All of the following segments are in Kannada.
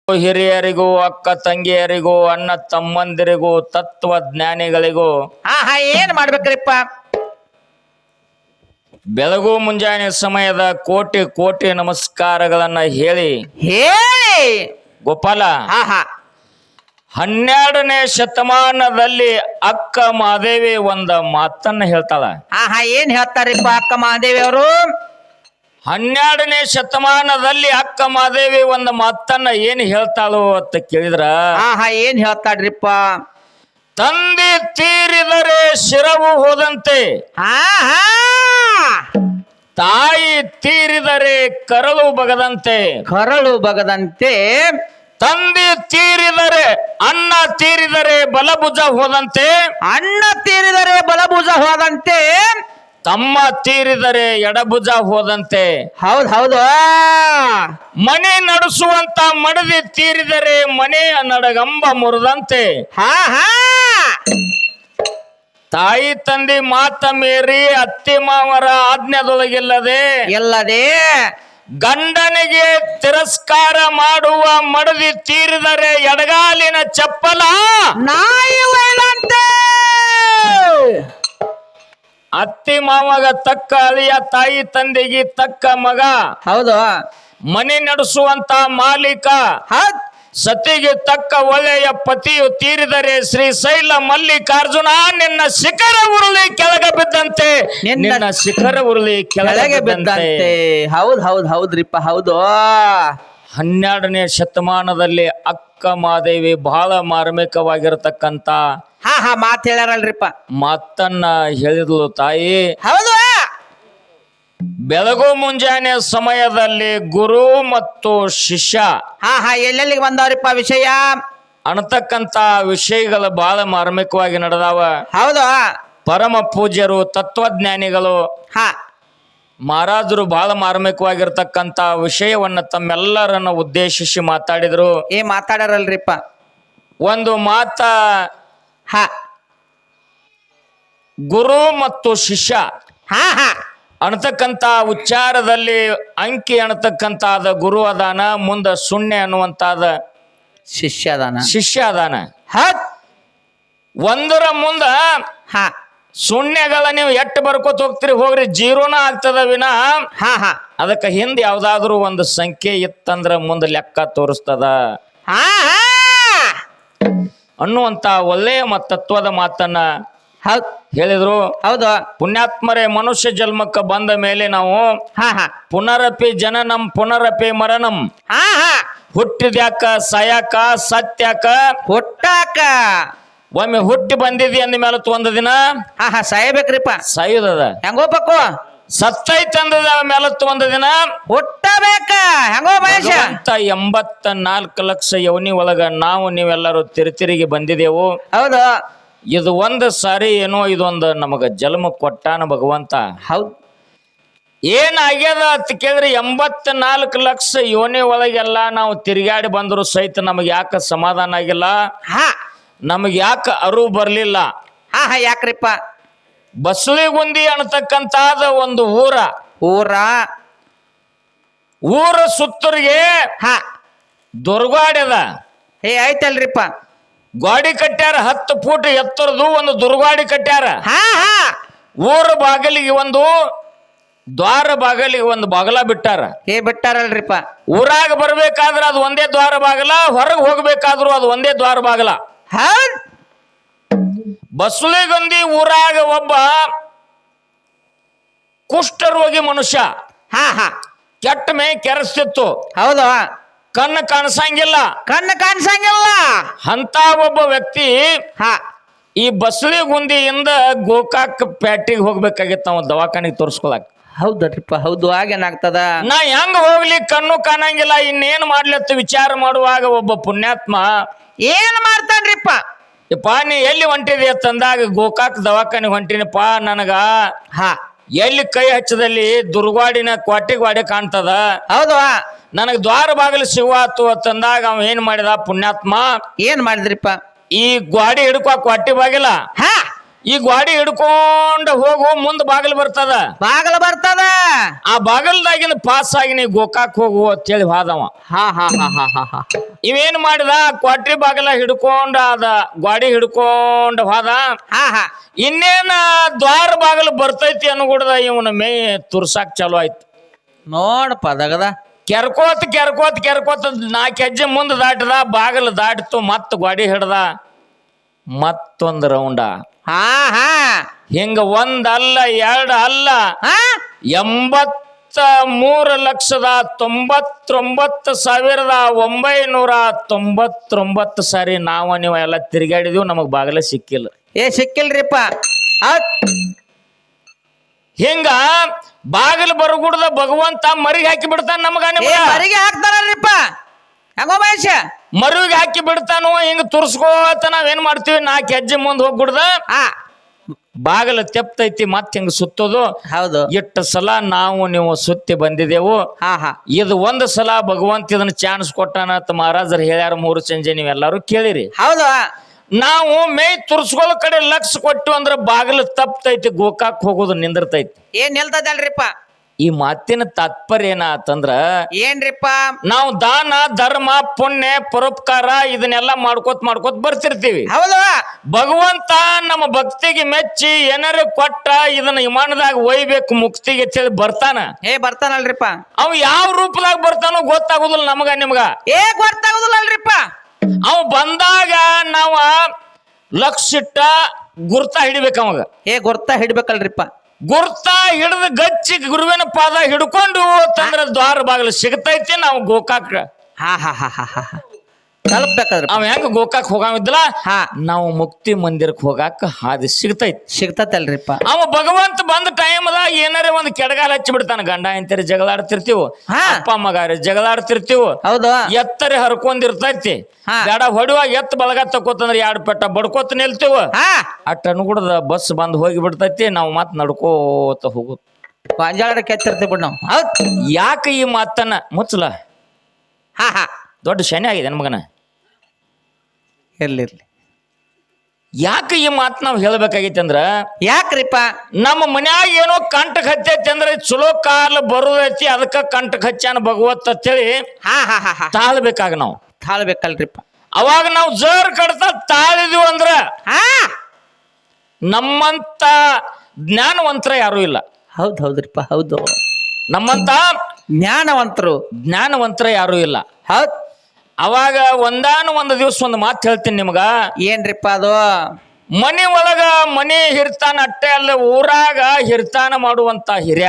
ಹಿರಿಯರಿಗೂ ಅಕ್ಕ ತಂಗಿಯರಿಗೂ ಅಣ್ಣ ತಮ್ಮಂದಿರಿಗೂ ತತ್ವಜ್ಞಾನಿಗಳಿಗೂ ಏನ್ ಮಾಡ್ಬೇಕ್ರಿಪ್ಪ? ಬೆಳಗು ಮುಂಜಾನೆ ಸಮಯದ ಕೋಟಿ ಕೋಟಿ ನಮಸ್ಕಾರಗಳನ್ನ ಹೇಳಿ ಗೋಪಾಲ 12ನೇ ಶತಮಾನದಲ್ಲಿ ಅಕ್ಕ ಮಹಾದೇವಿ ಒಂದ ಮಾತನ್ನ ಹೇಳ್ತಾಳ. ಏನ್ ಹೇಳ್ತಾರಿಪ್ಪ ಅಕ್ಕ ಮಹಾದೇವಿ ಅವರು? 12ನೇ ಶತಮಾನದಲ್ಲಿ ಅಕ್ಕ ಮಹಾದೇವಿ ಒಂದು ಮಾತನ್ನ ಏನ್ ಹೇಳ್ತಾಳು ಅಂತ ಕೇಳಿದ್ರ ಏನ್ ಹೇಳ್ತಾಡ್ರಿಪ್ಪ? ತಂದೆ ತೀರಿದರೆ ಶಿರವು ಹೋದಂತೆ, ತಾಯಿ ತೀರಿದರೆ ಕರಳು ಬಗದಂತೆ. ಕರಳು ಬಗದಂತೆ. ತಂದೆ ತೀರಿದರೆ ಅಣ್ಣ ತೀರಿದರೆ ಬಲಭುಜ ಹೋದಂತೆ, ಅಣ್ಣ ತೀರಿದರೆ ಬಲಭುಜ ಹೋದಂತೆ. ತಮ್ಮ ತೀರಿದರೆ ಎಡಭುಜ ಹೋದಂತೆ. ಹೌದು. ಮನೆ ನಡೆಸುವಂತ ಮಡದಿ ತೀರಿದರೆ ಮನೆಯ ನಡಗಂಬ ಮುರಿದಂತೆ. ತಾಯಿ ತಂದೆ ಮಾತ ಮೀರಿ ಅತ್ತಿ ಮಾವರ ಆಜ್ಞೆದೊಳಗಿಲ್ಲದೆ ಗಂಡನಿಗೆ ತಿರಸ್ಕಾರ ಮಾಡುವ ಮಡದಿ ತೀರಿದರೆ ಎಡಗಾಲಿನ ಚಪ್ಪಲ ನಾಯಿ ಒಯ್ದಂತೆ. ಅತ್ತಿ ಮಾವಾಗ ತಕ್ಕ ಅಳಿಯ, ತಾಯಿ ತಂದೆಗೆ ತಕ್ಕ ಮಗ. ಹೌದು. ಮನೆ ನಡೆಸುವಂತ ಮಾಲೀಕ, ಸತಿಗೆ ತಕ್ಕ ಒಳ್ಳೆಯ ಪತಿಯು ತೀರಿದರೆ ಶ್ರೀಶೈಲ ಮಲ್ಲಿಕಾರ್ಜುನ ನಿನ್ನ ಶಿಖರ ಉರುಳಿ ಕೆಳಗೆ ಬಿದ್ದಂತೆ. ನಿನ್ನ ಶಿಖರ ಉರುಳಿ ಕೆಳಗೆ ಬಿದ್ದಂತೆ. ಹೌದ್ರಿಪ್ಪ. ಹೌದು. 12ನೇ ಶತಮಾನದಲ್ಲಿ ಅಕ್ಕ ಮಹಾದೇವಿ ಬಹಳ ಮಾರ್ಮಿಕವಾಗಿರತಕ್ಕಂತ ಮಾತು ಹೇಳ್ಯಾರಲ್ರಿಪ್ಪ. ಮಾತನ್ನ ಹೇಳಿದ್ಲು ತಾಯಿ. ಹೌದು. ಬೆಳಗು ಮುಂಜಾನೆ ಸಮಯದಲ್ಲಿ ಗುರು ಮತ್ತು ಶಿಷ್ಯ ಎಲ್ಲೆಲ್ಲಿಗೆ ಬಂದವ್ರಿಪ್ಪ ವಿಷಯ ಅನ್ನತಕ್ಕಂತ ವಿಷಯಗಳು ಬಹಳ ಮಾರ್ಮಿಕವಾಗಿ ನಡೆದಾವ. ಹೌದು. ಪರಮ ಪೂಜ್ಯರು ತತ್ವಜ್ಞಾನಿಗಳು ಮಹಾರಾಜರು ಬಹಳ ಮಾರ್ಮಿಕವಾಗಿರ್ತಕ್ಕಂತ ವಿಷಯವನ್ನ ತಮ್ಮೆಲ್ಲರನ್ನ ಉದ್ದೇಶಿಸಿ ಮಾತಾಡಿದ್ರು. ಮಾತಾಡರಲ್ರಿಪ್ಪ. ಒಂದು ಮಾತ ಗುರು ಮತ್ತು ಶಿಷ್ಯ ಅನ್ನತಕ್ಕಂತ ಉಚ್ಚಾರದಲ್ಲಿ ಅಂಕಿ ಅನ್ನತಕ್ಕಂತಾದ ಗುರು ಅದಾನ, ಮುಂದ ಶೂನ್ಯ ಅನ್ನುವಂತಾದ ಶಿಷ್ಯ ಅದಾನ. ಒಂದರ ಮುಂದ ಶೂನ್ಯಗಳ ನೀವು ಎಟ್ಟು ಬರ್ಕೋತ ಹೋಗ್ತೀರಿ ಹೋಗ್ರಿ, ಜೀರೋನ ಆಗ್ತದ ವಿನ ಅದಕ್ಕೆ ಹಿಂದೆ ಯಾವ್ದಾದ್ರು ಒಂದು ಸಂಖ್ಯೆ ಇತ್ತಂದ್ರ ಮುಂದ ಲೆಕ್ಕ ತೋರಿಸ್ತದ ಅನ್ನುವಂತ ಒಳ್ಳೆಯ ತತ್ವದ ಮಾತನ್ನ ಹೇಳಿದ್ರು. ಹೌದು. ಪುಣ್ಯಾತ್ಮರೇ, ಮನುಷ್ಯ ಜನ್ಮಕ್ಕೆ ಬಂದ ಮೇಲೆ ನಾವು ಪುನರಪಿ ಜನನಂ ಪುನರಪಿ ಮರಣಂ, ಹುಟ್ಟಿದ್ಯಾಕ ಸಾಯಾಕ ಸತ್ಯಾಕ ಹುಟ್ಟಾಕ. ಒಮ್ಮೆ ಹುಟ್ಟಿ ಬಂದಿದಿ ಅಂದ ಮೇಲೆ ಒಂದು ದಿನ ಸಾಯಬೇಕ್ರಿಪ್ಪ. ಸಾಯುದದ ಹೆಂಗೋಬೇಕು? ಸತ್ತೈತೆ ಅಂದದ ಮೇಲೆ ಒಂದು ದಿನ ಹುಟ್ಟಬೇಕ. ಹೆಂಗೋ ಮನುಷ್ಯ 84 ಲಕ್ಷ ಯೋನಿ ಒಳಗ ನಾವು ನೀವೆಲ್ಲರೂ ತಿರುಗಿ ಬಂದಿದೆವು. ಹೌದು. ಇದು ಒಂದು ಸಾರಿ ಏನೋ ಇದೊಂದು ನಮಗ ಜನ್ಮ ಕೊಟ್ಟಾನ ಭಗವಂತ. ಹೌದು. ಏನಾಗ್ಯದ ಅಂತ ಕೇಳಿದ್ರೆ 84 ಲಕ್ಷ ಯೋನಿ ಒಳಗೆಲ್ಲ ನಾವು ತಿರುಗಾಡಿ ಬಂದ್ರು ಸಹಿತ ನಮಗೆ ಯಾಕೆ ಸಮಾಧಾನ ಆಗಿಲ್ಲ, ನಮಗೆ ಯಾಕೆ ಅರಿವು ಬರ್ಲಿಲ್ಲ? ಯಾಕ್ರಿಪ್ಪ? ಬಸಳಿಗುಂದಿ ಅನ್ನತಕ್ಕಂತಾದ ಒಂದು ಊರ ಸುತ್ತರಿಗೆ ದುರ್ಗಾಡ್ಯದ. ಆಯ್ತಲ್ರಿಪ್ಪ. ಗಾಡಿ ಕಟ್ಟ್ಯಾರ, 10 ಫೂಟ್ ಎತ್ತರದು ಒಂದು ದುರ್ಗಾಡಿ ಕಟ್ಟ್ಯಾರ. ಊರ ಬಾಗಿಲಿಗೆ ಒಂದು ದ್ವಾರ ಬಾಗಿಲಿಗೆ ಒಂದು ಬಾಗಲ ಬಿಟ್ಟಾರ. ಬಿಟ್ಟಾರಲ್ರಿಪ್ಪ. ಊರಾಗ ಬರ್ಬೇಕಾದ್ರ ಅದು ಒಂದೇ ದ್ವಾರ ಬಾಗಲ, ಹೊರಗೆ ಹೋಗ್ಬೇಕಾದ್ರು ಅದು ಒಂದೇ ದ್ವಾರ ಬಾಗಲ. ಬಸಳಿಗುಂದಿ ಊರಾಗ ಒಬ್ಬ ಕುಷ್ಠರೋಗಿ ಮನುಷ್ಯ ಕೆಟ್ಟ ಮೇ ಕೆರೆಸ್ತಿತ್ತು. ಹೌದು. ಕಣ್ಣು ಕಾಣಿಸಂಗಿಲ್ಲ. ಅಂತ ಒಬ್ಬ ವ್ಯಕ್ತಿ ಈ ಬಸಳಿಗುಂದಿಯಿಂದ ಗೋಕಾಕ್ ಪೇಟೆಗೆ ಹೋಗ್ಬೇಕಾಗಿತ್ತು ನಾವು ದವಾಖಾನಿಗೆ ತೋರಿಸ್ಕೊಳಕ್. ಹೌದಲ್ರಿಪ್ಪ. ಹೌದು. ಹಾಗೇನಾಗ್ತದ? ನಾ ಹೆಂಗ ಹೋಗ್ಲಿ, ಕಣ್ಣು ಕಾಣಂಗಿಲ್ಲ, ಇನ್ನೇನ್ ಮಾಡ್ಲತ್ತ ವಿಚಾರ ಮಾಡುವಾಗ ಒಬ್ಬ ಪುಣ್ಯಾತ್ಮ ಏನ್ ಮಾಡ್ತಾನ್ರಿಪ್ಪ? ಯಪ್ಪ ನೀ ಎಲ್ಲಿ ಹೊಂಟಿದಿ ಅಂತಂದಾಗ ಗೋಕಾಕ್ ದವಾಖಾನಿಗೆ ಹೊಂಟಿನಪ್ಪ, ನನಗ ಎಲ್ಲಿ ಕೈ ಹಚ್ಚದಲ್ಲಿ ದುರ್ಗಾಡಿನ ಕ್ವಾಟಿ ಕಾಣ್ತದ. ಹೌದು. ನನಗ್ ದ್ವಾರ ಬಾಗಿಲು ಸಿಗುವಾತು ಅಂತಂದಾಗ ಅವ ಏನ್ ಮಾಡಿದ ಪುಣ್ಯಾತ್ಮ? ಏನ್ ಮಾಡಿದ್ರಿಪ್ಪ? ಈ ಗ್ವಾಡಿ ಹಿಡ್ಕೊ ಕ್ವಾಟಿ ಬಾಗಿಲ ಈ ಗಾಡಿ ಹಿಡ್ಕೊಂಡ ಹೋಗು ಮುಂದ್ ಬಾಗಿಲು ಬರ್ತದ. ಬಾಗಲ ಬರ್ತದ. ಆ ಬಾಗಲ್ದಾಗಿನ ಪಾಸ್ ಆಗಿ ನೀ ಗೋಕಾಕ್ ಹೋಗು ಅಂತೇಳಿ ಹೋದವ. ಹಾ ಹಾ ಹಾ ಹಾ ಹಾ ಹಾ ಇವೇನ್ ಮಾಡಿದ ಕ್ವಾಟ್ರಿ ಬಾಗಲ ಹಿಡ್ಕೊಂಡ ಅದ ಗಾಡಿ ಹಿಡ್ಕೊಂಡ ಹೋದ. ಹಾ ಹಾ ಇನ್ನೇನ ದ್ವಾರ ಬಾಗಲು ಬರ್ತೈತಿ ಅನ್ಗುಡ್ದ ಇವನ ಮೇ ತುರ್ಸಾಕ್ ಚಾಲು ಆಯ್ತು. ನೋಡಪ್ಪ ದಗದ ಕೆರ್ಕೋತ್ ಕೆರ್ಕೋತ್ ಕೆರ್ಕೋತ್ 4 ಹೆಜ್ಜೆ ಮುಂದೆ ದಾಟದ. ಬಾಗಲು ದಾಟಿತು ಮತ್ತ ಗಾಡಿ ಹಿಡ್ದ ಮತ್ತೊಂದು ರೌಂಡ. ಹಾ ಹಾ ಹಿಂಗ ಒಂದಲ್ಲ ಎರಡು ಅಲ್ಲ ಹಾ 83,99,999 ಸಾರಿ ನಾವು ನೀವು ಎಲ್ಲ ತಿರುಗಾಡಿದೀವಿ, ನಮಗ್ ಬಾಗಲ ಸಿಕ್ಕಿಲ್ಲ. ಸಿಕ್ಕಿಲ್ರಿಪ್ಪ. ಹಿಂಗ ಬಾಗಿಲು ಬರಗುಡ್ದ ಭಗವಂತ ಮರಿಗೆ ಹಾಕಿ ಬಿಡ್ತಾನ ನಮಗ. ಮರಿಗೆ ಹಾಕ್ತಾರಲ್ರಿಪ್ಪ ಹೆಂಗೋ ಮನುಷ್ಯ ಮರುವಿಗೆ ಹಾಕಿ ಬಿಡ್ತಾನು. ಹಿಂಗ ತುರ್ಸ್ಕೋತ ನಾವೇನ್ ಮಾಡ್ತೀವಿ 4 ಹೆಜ್ಜೆ ಮುಂದೆ ಹೋಗ್ಬಿಡ್ದ ಬಾಗಲ ತೆಪ್ತೈತಿ ಮತ್ ಹಿಂಗ ಸುತ್ತೋದು. ಹೌದು. ಎಷ್ಟು ಸಲ ನಾವು ನೀವು ಸುತ್ತಿ ಬಂದಿದೆವು. ಹಾ ಹಾ ಇದು ಒಂದು ಸಲ ಭಗವಂತ ಇದನ್ನ ಚಾನ್ಸ್ ಕೊಟ್ಟಾನ ಅಂತ ಮಹಾರಾಜರು ಹೇಳ್ಯಾರ. 3 ಸಂಜೆ ನೀವೆಲ್ಲಾರು ಕೇಳಿರಿ. ಹೌದು. ನಾವು ಮೇ ತುರ್ಸ್ಕೊಳ ಕಡೆ ಲಕ್ಷ ಕೊಟ್ಟು ಅಂದ್ರ ಬಾಗಿಲು ತಪ್ತೈತಿ, ಗೋಕಾಕ್ ಹೋಗೋದು ನಿಂದಿರ್ತೈತಿ. ಏನ್ ನಿಲ್ತದಲ್ರಿಪ್ಪ? ಈ ಮಾತಿನ ತಾತ್ಪರ್ಯ ಏನಾತಂದ್ರ ಏನ್ರಿಪ್ಪ, ನಾವು ದಾನ ಧರ್ಮ ಪುಣ್ಯ ಪರೋಪಕಾರ ಇದನ್ನೆಲ್ಲ ಮಾಡ್ಕೋತ್ ಬರ್ತಿರ್ತೀವಿ. ಹೌದು. ಭಗವಂತ ನಮ್ಮ ಭಕ್ತಿಗೆ ಮೆಚ್ಚಿ ಏನಾರ ಕೊಟ್ಟ ಇದನ್ನ ವಿಮಾನದಾಗ ಒಯ್ಬೇಕು ಮುಕ್ತಿಗೆ ಅಂತೇಳಿ ಬರ್ತಾನ. ಬರ್ತಾನಲ್ರಿಪ್ಪ. ಅವ್ ಯಾವ ರೂಪದಾಗ ಬರ್ತಾನೋ ಗೊತ್ತಾಗುದಿಲ್ಲ ನಮಗ ನಿಮ್ಗ. ಗೊತ್ತಾಗುದಿಲ್ಲ ಅಲ್ರಿಪ್ಪ. ಅವ್ ಬಂದಾಗ ನಾವ ಲಕ್ಷ ಇಟ್ಟ ಗುರ್ತ ಹಿಡಿಬೇಕು. ಅವಾಗ ಗುರ್ತ ಹಿಡ್ಬೇಕಲ್ರಿಪ್ಪ. ಗುರ್ತ ಹಿಡಿದು ಗಚ್ಚಿ ಗುರುವಿನ ಪಾದ ಹಿಡ್ಕೊಂಡು ತಂದ್ರ ದ್ವಾರ ಬಾಗಿಲು ಸಿಗತೈತಿ. ನಾವು ಗೋಕಾಕ್ ಹಾ ಹಾ ಹಾ ಹಾ ಹಾ ತಲುಪ್ಬೇಕಾದ್ರೆ ಅವ ಹೆಂಗ ಗೋಕಾಕ್ ಹೋಗಾವಿದ್ಲ ನಾವು ಮುಕ್ತಿ ಮಂದಿರಕ್ಕೆ ಹೋಗಾಕ ಹಾದಿ ಸಿಗ್ತೈತಲ್ರಿಪ್ಪ. ಅವ ಭಗವಂತ ಬಂದ ಟೈಮ್ದಾಗ ಏನಾರ ಒಂದ್ ಕೆಡಗಾಲ ಹಚ್ಚಿ ಬಿಡ್ತಾನ. ಗಂಡ ಎಂತರಿ ಜಗಳಾಡ್ತಿರ್ತೀವ, ಅಪ್ಪ ಮಗಾರಿ ಜಗಳಾಡ್ತಿರ್ತೀವ. ಹೌದು. ಎತ್ತರೆ ಹರ್ಕೊಂಡಿರ್ತೈತಿ. ಬೇಡ ಹೊಡುವಾಗ ಎತ್ತ ಬಳಗ ತಕೋತಂದ್ರ 2 ಪೆಟ್ಟ ಬಡ್ಕೋತ ನಿಲ್ತೀವ. ಅಟ್ಟ ಅನ್ಗುಡ್ದ ಬಸ್ ಬಂದ್ ಹೋಗಿ ಬಿಡ್ತೈತಿ. ನಾವು ಮತ್ ನಡ್ಕೋತ ಹೋಗುದು ಅಂಜಾಳ ಕೆತ್ತಿರ್ತೀವಿ ಬಿಡ್ ನಾವು. ಯಾಕೆ ಈ ಮಾತನ್ನ ಮುಚ್ಚಲ? ಹಾ ಹಾ ದೊಡ್ಡ ಶನಿ ಆಗಿದೆ ನಮಗನ. ಇರ್ಲಿರ್ಲಿ. ಯಾಕೆ ಈ ಮಾತು ನಾವು ಹೇಳ್ಬೇಕಾಗೈತಿ ಅಂದ್ರ, ಯಾಕ್ರಿಪ್ಪ ನಮ್ಮ ಮನ್ಯಾಗ ಏನೋ ಕಂಟಕ ಹತ್ತೈತಿ ಅಂದ್ರೆ ಚಲೋ ಕಾಲ ಬರುದೈತಿ, ಅದಕ್ಕ ಕಂಟಕ ಹಚ್ಚಾನ ಭಗವತ್ ಅಂತೇಳಿ ತಾಳ್ಬೇಕಾಗ ನಾವು ತಾಳ್ಬೇಕಲ್ರಿಪ್ಪ. ಅವಾಗ ನಾವು ಜರ್ ಕಡ್ತಾ ತಾಳಿದ್ವಿ ಅಂದ್ರ ನಮ್ಮಂತ ಜ್ಞಾನವಂತರ ಯಾರು ಇಲ್ಲ. ಹೌದ್ ಹೌದ್ರಿಪ್ಪ. ಹೌದು. ನಮ್ಮಂತ ಜ್ಞಾನವಂತರ ಯಾರು ಇಲ್ಲ. ಹೌದ್. ಅವಾಗ ಒಂದಾನ ದಿವಸ ಒಂದು ಮಾತು ಹೇಳ್ತೀನಿ ನಿಮ್ಗ. ಏನ್ರಿಪ್ಪ ಅದು? ಮನೆ ಒಳಗ ಮನೆ ಹಿರ್ತಾನ ಅಟ್ಟೆ ಅಲ್ಲ, ಊರಾಗ ಹಿರ್ತಾನ ಮಾಡುವಂತ ಹಿರಿಯ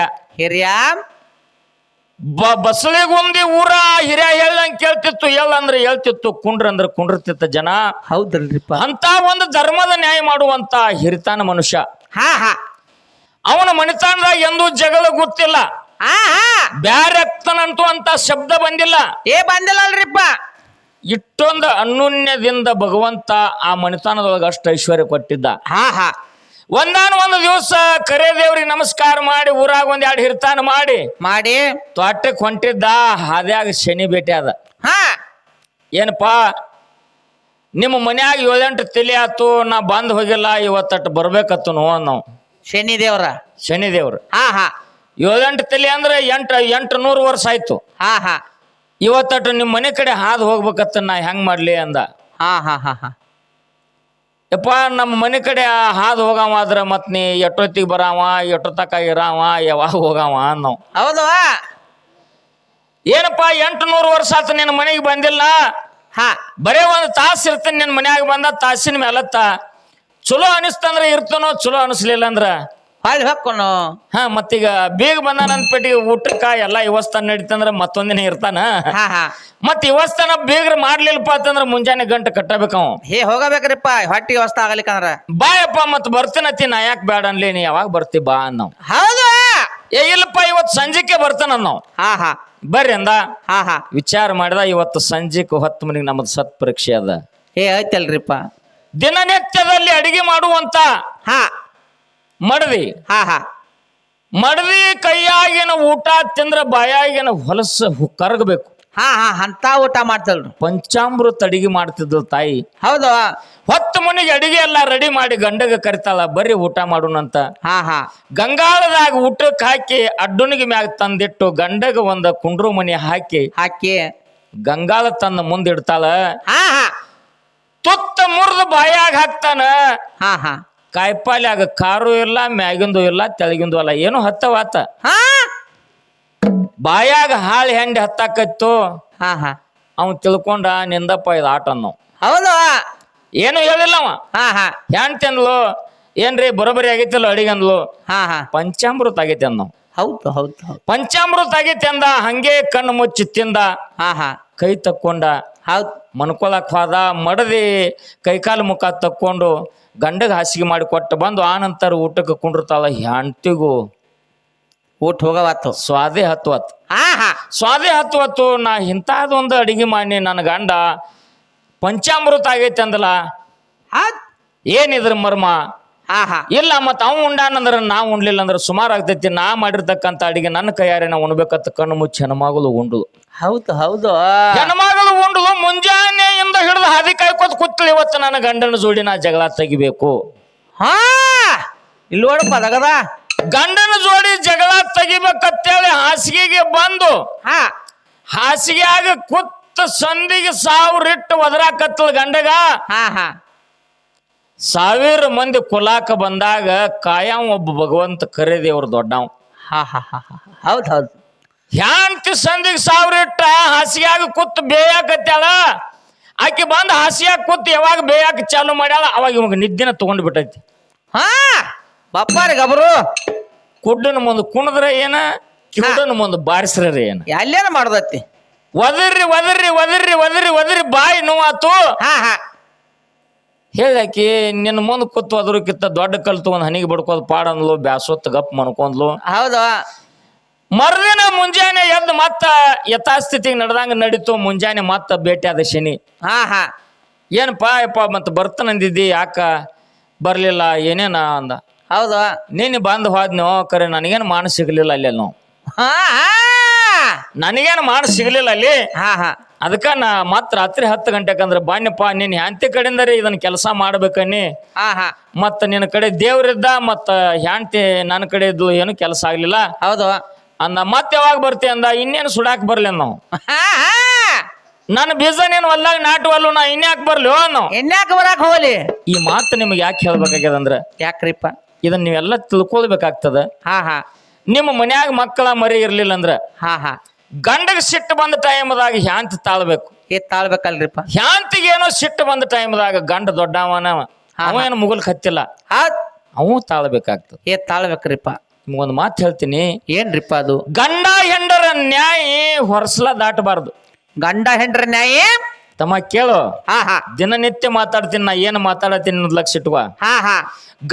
ಬಸಳಿಗುಂದಿ ಊರ ಹಿರಿಯ ಹೇಳಂಗ್ ಕೇಳ್ತಿತ್ತು. ಅಂದ್ರೆ ಹೇಳ್ತಿತ್ತು, ಕುಂಡ್ರ ಅಂದ್ರೆ ಕುಂಡ್ರತಿತ್ತ ಜನ. ಹೌದಲ್ರಿಪ್ಪ. ಅಂತ ಒಂದು ಧರ್ಮದ ನ್ಯಾಯ ಮಾಡುವಂತ ಹಿರಿತಾನ ಮನುಷ್ಯ. ಅವನ ಮನಿತಾನದಾಗ ಎಂದೂ ಜಗಳ ಗೊತ್ತಿಲ್ಲ, ಬ್ಯಾರೆ ಆಗ್ತಾನಂತೂ ಅಂತ ಶಬ್ದ ಬಂದಿಲ್ಲ. ಬಂದಿಲ್ಲ ಅಲ್ರಿಪ್ಪ. ಇಷ್ಟೊಂದು ಅನ್ಯೋನ್ಯದಿಂದ ಭಗವಂತ ಆ ಮನಿತಾನದೊಳಗ ಅಷ್ಟು ಐಶ್ವರ್ಯ ಕೊಟ್ಟಿದ್ದ. ಒಂದಾನ ದಿವಸ ಕರೆ ದೇವ್ರಿಗೆ ನಮಸ್ಕಾರ ಮಾಡಿ ಊರಾಗ 1-2 ಹಿರ್ತಾನ ಮಾಡಿ ತೋಟಕ್ಕೆ ಹೊಂಟಿದ್ದ. ಹಾದ್ಯಾಗ ಶನಿ ಭೇಟಿ ಅದ. ಏನಪ್ಪಾ ನಿಮ್ಮ ಮನ್ಯಾಗ 7-8 ತಲೆ ಆತು, ನಾ ಬಂದ್ ಹೋಗಿಲ್ಲ, ಇವತ್ತಟ್ಟು ಬರ್ಬೇಕತ್ತು ನಾವು. ಶನಿ ದೇವ್ರ 7-8 ತಲೆ ಅಂದ್ರೆ 800 ವರ್ಷ ಆಯ್ತು. ಇವತ್ತಟ್ಟು ನಿಮ್ ಮನೆ ಕಡೆ ಹಾದು ಹೋಗ್ಬೇಕತ್ತ, ನಾ ಹೆಂಗ್ ಮಾಡ್ಲಿ ಅಂದ. ಯಪ್ಪ ನಮ್ಮ ಮನೆ ಕಡೆ ಹಾದು ಹೋಗಾವ ಆದ್ರ ಮತ್ ನೀ ಎಷ್ಟೊತ್ತಿಗೆ ಬರಾವ, ಎಷ್ಟೊತ್ತಕ ಇರಾವ, ಯಾವಾಗ ಹೋಗಾವ ನಾವು. ಹೌದು. ಏನಪ್ಪಾ 800 ವರ್ಷ ಆತ ನಿನ್ನ ಮನೆಗೆ ಬಂದಿಲ್ಲ. ಬರೇ 1 ತಾಸು ಇರ್ತೇನೆ ನಿನ್ ಮನ್ಯಾಗ ಬಂದ. ತಾಸಿನ ಮೇಲತ್ತ ಚಲೋ ಅನಿಸ್ತಂದ್ರ ಇರ್ತಾನೋ, ಚಲೋ ಅನಿಸ್ಲಿಲ್ಲ ಅಂದ್ರ ಹೊಕ್ಕೋನು. ಮತ್ತೀಗ ಬೇಗ ಬಂದ ನನ್ನ ಪೆಟ್ಟಿಗೆ ಊಟಕ್ಕ ಎಲ್ಲಾ ವ್ಯವಸ್ಥಾನ ನಡೀತಂದ್ರ ಮತ್ತೊಂದಿನ ಇರ್ತಾನ. ಮತ್ ವ್ಯವಸ್ಥಾನ ಬೇಗ ಮಾಡ್ಲಿಲ್ಲಪ್ಪ ಅಂತಂದ್ರ ಮುಂಜಾನೆ ಗಂಟೆ ಕಟ್ಟಬೇಕವ. ಹೋಗಬೇಕ್ರಿಪ್ಪ ಹೊಟ್ಟಿ ವ್ಯವಸ್ಥೆ ಆಗಲಿಕ್ಕಂದ್ರ. ಬಾಯಪ್ಪ ಮತ್ ಬರ್ತೀನತ್ತಿ, ನಾ ಯಾಕೆ ಬೇಡ ಅನ್ಲಿ, ನೀ ಯಾವಾಗ ಬರ್ತಿ ಬಾ ಅನ್ನೋ. ಹೌದು. ಇಲ್ಲಪ್ಪ ಇವತ್ತು ಸಂಜೆಕ್ಕೆ ಬರ್ತಾನ ನಾವು. ಬರ್ರಿ ಅಂದ. ವಿಚಾರ ಮಾಡಿದ. ಇವತ್ತು ಸಂಜೆಕ್ 10 ಮನಿಗೆ ನಮ್ದು ಸತ್ ಪರೀಕ್ಷೆ ಅದ. ಐತಲ್ರಿಪ್ಪ. ದಿನನಿತ್ಯದಲ್ಲಿ ಅಡಿಗೆ ಮಾಡುವಂತ ಮಡದಿ ಮಡದಿ ಕೈಯಾಗಿನ ಊಟ ತಿಂದ್ರ ಬಾಯಾಗಿನ ಹೊಲಸ ಕರಗಬೇಕು. ಹಾ ಹಾ ಅಂತ ಊಟ ಮಾಡ್ತಲ್ರಿ. ಪಂಚಾಮೃತ ಅಡಿಗೆ ಮಾಡ್ತಿದ್ಲು ತಾಯಿ. ಹೌದು. ಹೊತ್ತು ಮನೆಗೆ ಅಡಿಗೆ ಎಲ್ಲ ರೆಡಿ ಮಾಡಿ ಗಂಡಗ ಕರಿತಾಳ, ಬರ್ರಿ ಊಟ ಮಾಡೋಣಂತ. ಹಾ ಹಾ ಗಂಗಾಳದಾಗ ಊಟಕ್ಕೆ ಹಾಕಿ ಅಡ್ಡುನಿಗೆ ಮ್ಯಾಗ ತಂದಿಟ್ಟು ಗಂಡಗ ಒಂದ ಕುಂಡ್ರು ಮನಿ ಹಾಕಿ ಹಾಕಿ ಗಂಗಾಳ ತನ್ನ ಮುಂದಿಡ್ತಾಳ. ಹಾ ಹಾ ತುತ್ತ ಮುರಿದು ಬಾಯಾಗ ಹಾಕ್ತಾನ. ಹಾ ಹಾ ಕಾಯಿಪಾಲ್ಯಾಗ ಕಾರು ಇಲ್ಲ, ಮ್ಯಾಗಿಂದು ಇಲ್ಲ, ತೆಳಗಿಂದು ಅಲ್ಲ, ಏನು ಹತ್ತವಾತ. ಹಾ ಬಾಯಾಗ ಹಾಳಿ ಹೆಂಡಿ ಹತ್ತಾಕತ್ತು. ಹಾ ಹಾ ಅವ್ ತಿಳ್ಕೊಂಡ ನಿಂದಪ್ಪ ಇದು ಆಟ ಅನ್ನೋ. ಹೌದು. ಏನು ಹೇಳಿಲ್ಲ ಅವ. ಹಾ ಹಾ ಹೆಂಡ್ತಿ ಅಂದ್ಲು, ಏನ್ರಿ ಬರೋಬರಿ ಆಗೈತಿಲ್ಲ ಅಡಿಗೆ ಅಂದ್ಲು. ಹಾ ಹಾ ಪಂಚಾಮೃತ ಆಗೈತಿ ಅನ್ನೋ. ಹೌದು ಹೌದು ಹೌದು. ಪಂಚಾಮೃತ ಆಗೈತಿ ಅಂದ. ಹಂಗೆ ಕಣ್ಣು ಮುಚ್ಚಿ ತಿಂದ. ಹಾ ಹಾ ಕೈ ತಕ್ಕೊಂಡ ಹೌದು. ಮನ್ಕೊಳಕ್ ಹೋದ. ಮಡದಿ ಕೈಕಾಲು ಮುಖ ತಕ್ಕೊಂಡು ಗಂಡಗ ಹಾಸಿಗೆ ಮಾಡಿ ಕೊಟ್ಟು ಬಂದು ಆನಂತರ ಊಟಕ್ಕೆ ಕುಂಡಿರ್ತಾಳ. ಹೆಂಡ್ತಿಗೂ ಊಟ ಹೋಗವತ್ತು. ಸ್ವಾದೆ ಹತ್ತುವತ್ತು. ಹಾ ಹಾ ಸ್ವಾದೆ ಹತ್ತುವತ್ತು. ನಾ ಇಂಥದೊಂದು ಅಡಿಗೆ ಮಾಡಿ ನನ್ನ ಗಂಡ ಪಂಚಾಮೃತ ಆಗೈತೆ ಅಂದಲ್ಲ, ಹೌದ್. ಏನಿದ್ರ ಮರ್ಮ? ಹಾ ಹಾ ಇಲ್ಲ ಮತ್ತ ಅವ್ ಉಂಡಾನಂದ್ರ ನಾ ಉಣ್ಲಿಲ್ಲ ಅಂದ್ರೆ ಸುಮಾರು ಆಗ್ತೈತಿ. ನಾ ಮಾಡಿರ್ತಕ್ಕಂಥ ಅಡಿಗೆ ನನ್ನ ಕೈಯಾರೆ ನಾ ಉಣ್ಬೇಕಂತ ಕಣ್ಣು ಮುಚ್ಚಿ ಹೆಣ್ಮಗಳು ಉಂಡು. ಹೌದು ಹೌದು. ಹೆಣ್ಮಗಳು ಉಂಡು ಮುಂಜಾನೆಯಿಂದ ಹಿಡಿದು ಹಾದಿ ಕಾಯ್ಕೋತ ಕೂತ್ಲಿ. ಇವತ್ತು ನನ್ನ ಗಂಡನ ಜೋಡಿ ನಾ ಜಗಳ ತೆಗಿಬೇಕು. ಹಾ ಇಲ್ಲಿ ನೋಡಪ್ಪ ಅದಗದ. ಗಂಡನ ಜೋಡಿ ಜಗಳ ತೆಗಿಬೇಕಂತೇಳಿ ಹಾಸಿಗೆಗೆ ಬಂದು ಹಾ ಹಾಸಿಗೆಯಾಗ ಕೂತ್ ಸಂದಿಗೆ 1000 ಇಟ್ಟು ಒದರಾಕತ್ತಳ ಗಂಡಗ. ಹಾ ಹಾ 1000 ಮಂದಿ ಕುಲಾಕ ಬಂದಾಗ ಕಾಯಂ ಒಬ್ಬ ಭಗವಂತ ಕರೆದೇವ್ರು ದೊಡ್ಡವ್. ಹಾ ಹಾ ಹಾ ಹೌದು ಹೌದು. ಹ್ಯಾಂತಿ ಸಂದಿಗೆ 1000 ಇಟ್ಟ ಹಾಸಿಗೆಯಾಗ ಕೂತ್ ಬೇಯಾಕತ್ಯಾಳ. ಆಕಿ ಬಂದು ಹಾಸಿಯಾಗ ಕೂತ್ ಯಾವಾಗ ಬೇಯಾಕ ಚಾಲು ಮಾಡ್ಯಾಳ ಅವಾಗ ಇವಾಗ ನಿದ್ದಿನ ತಗೊಂಡು ಬಿಟ್ಟೈತಿ. ಹಾ ಬಪ್ಪಾರಿ ಗಬ್ರು ಕುಡ್ಡನ ಮುಂದೆ ಕುಣದ್ರೆ ಏನ, ಕಿವುಡನ ಮುಂದೆ ಬಾರಿಸ್ರೆ ಏನ. ಎಲ್ಲೇನ ಮಾಡ್ದತಿ. ಒದರ್ರಿ ಒದರ್ರಿ ಒದರ್ರಿ ಒದರ್ರಿ ಒದರಿ ಬಾಯಿ ನೋವಾತು. ಹಾ ಹಾ ಹೇಳಾಕಿ ನಿನ್ನ ಮುಂದೆ ಕೂತು ಅದ್ರಕ್ಕಿಂತ ದೊಡ್ಡ ಕಲ್ ತಗೊಂಡ್ ಹನಿಗೆ ಬಡ್ಕೋದ್ ಪಾಡಂದ್ಲು. ಬ್ಯಾಸೊತ್ತು ಗಪ್ ಮನ್ಕೊಂಡ್ಲು. ಹೌದು. ಮರುದಿನ ಮುಂಜಾನೆ ಎದ್ದು ಮತ್ತ ಯಥಾಸ್ಥಿತಿಗೆ ನಡೆದಂಗ ನಡೀತು. ಮುಂಜಾನೆ ಮತ್ತ ಭೇಟಿ ಆದ ಶನಿ. ಹಾ ಹಾ ಏನಪ್ಪ ಯಪ್ಪ ಮತ್ತೆ ಬರ್ತಾನಂದಿದ್ದಿ, ಯಾಕ ಬರ್ಲಿಲ್ಲ ಏನೇನ ಅಂದ. ಹೌದು. ನೀನು ಬಂದು ಹೋದ್ನೋ ಕರೆ ನನಗೇನು ಮಾನ ಸಿಗ್ಲಿಲ್ಲ ಅಲ್ಲಿ. ನಾವು ಹಾ ಹಾ ನನಗೇನು ಮಾನ ಸಿಗ್ಲಿಲ್ಲ ಅಲ್ಲಿ. ಹಾ ಹಾ ಅದಕ್ಕ ನಾ ಮತ್ತ ರಾತ್ರಿ 10 ಗಂಟೆಕಂದ್ರೆ ಬಾನ್ಯಪ್ಪ ನಿನ್ನ ಹೆಂಡತಿ ಕಡೆಯಿಂದರೇ ಇದನ್ನ ಕೆಲಸ ಮಾಡ್ಬೇಕನ್ನಿ. ಹಾ ಹಾ ಮತ್ತ ನಿನ್ನ ಕಡೆ ದೇವ್ರಿದ್ದ, ಮತ್ತ ಹೆಂಡತಿ ನನ್ನ ಕಡೆ ಇದ್ದು ಏನು ಕೆಲಸ ಆಗ್ಲಿಲ್ಲ ಹೌದು ಅಂದ. ಮತ್ತೆ ಯಾವಾಗ ಬರ್ತಿ ಅಂದ. ಇನ್ನೇನು ಸುಡಾಕ್ ಬರ್ಲಿ ನಾವು. ಹಾ ಹಾ ನನ್ನ ಬೀಜ ನೀನು ಹೊಲ್ದಾಗ ನಾಟುವಲ್ಲು, ನಾ ಇನ್ಯಾಕೆ ಬರ್ಲಿ ನಾವು. ಇನ್ಯಾಕ ಬರಾಕ್ ಹೋಗ್ಲಿ. ಈ ಮಾತು ನಿಮ್ಗೆ ಯಾಕೆ ಹೇಳ್ಬೇಕಾಗ್ಯದ ಅಂದ್ರ, ಯಾಕ್ರಿಪ್ಪ? ಇದನ್ನ ನೀವೆಲ್ಲ ತಿಳ್ಕೊಳ್ಬೇಕಾಗ್ತದ. ಹಾ ಹಾ ನಿಮ್ಮ ಮನ್ಯಾಗ ಮಕ್ಕಳ ಮರಿ ಇರ್ಲಿಲ್ಲ ಅಂದ್ರ ಹಾ ಹಾ ಗಂಡಗ ಸಿಟ್ಟು ಬಂದ ಟೈಮ್ದಾಗ ಹ್ಯಾಂತಿ ತಾಳ್ಬೇಕು. ತಾಳ್ಬೇಕಲ್ರಿಪ್ಪ. ಹ್ಯಾಂತಿಗೆ ಏನೋ ಸಿಟ್ಟು ಬಂದ ಟೈಮ್ದಾಗ ಗಂಡ ದೊಡ್ಡವನ ಅವ ಏನು ಮುಗಲ್ ಕತ್ತಿಲ್ಲ, ಹೌದ್. ಅವು ತಾಳ್ಬೇಕಾಗ್ತದ. ತಾಳ್ಬೇಕ್ರಿಪ್ಪ. ನಿಮ್ಗೊಂದು ಮಾತು ಹೇಳ್ತೀನಿ. ಏನ್ರಿಪ್ಪ ಅದು? ಗಂಡ ಹೆಂಡರ ನ್ಯಾಯ ಹೊರಸ್ಲ ದಾಟಬಾರ್ದು. ಗಂಡ ಹೆಂಡ್ರ ನ್ಯಾಯ ತಮ್ಮ ಕೇಳು. ಹಾ ಹಾ ದಿನನಿತ್ಯ ಮಾತಾಡ್ತೀನಿ ನಾ, ಏನು ಮಾತಾಡತೀನಿ ಅನ್ನೋದು ಲಕ್ಷ ಇಟ್ವ. ಹಾ ಹಾ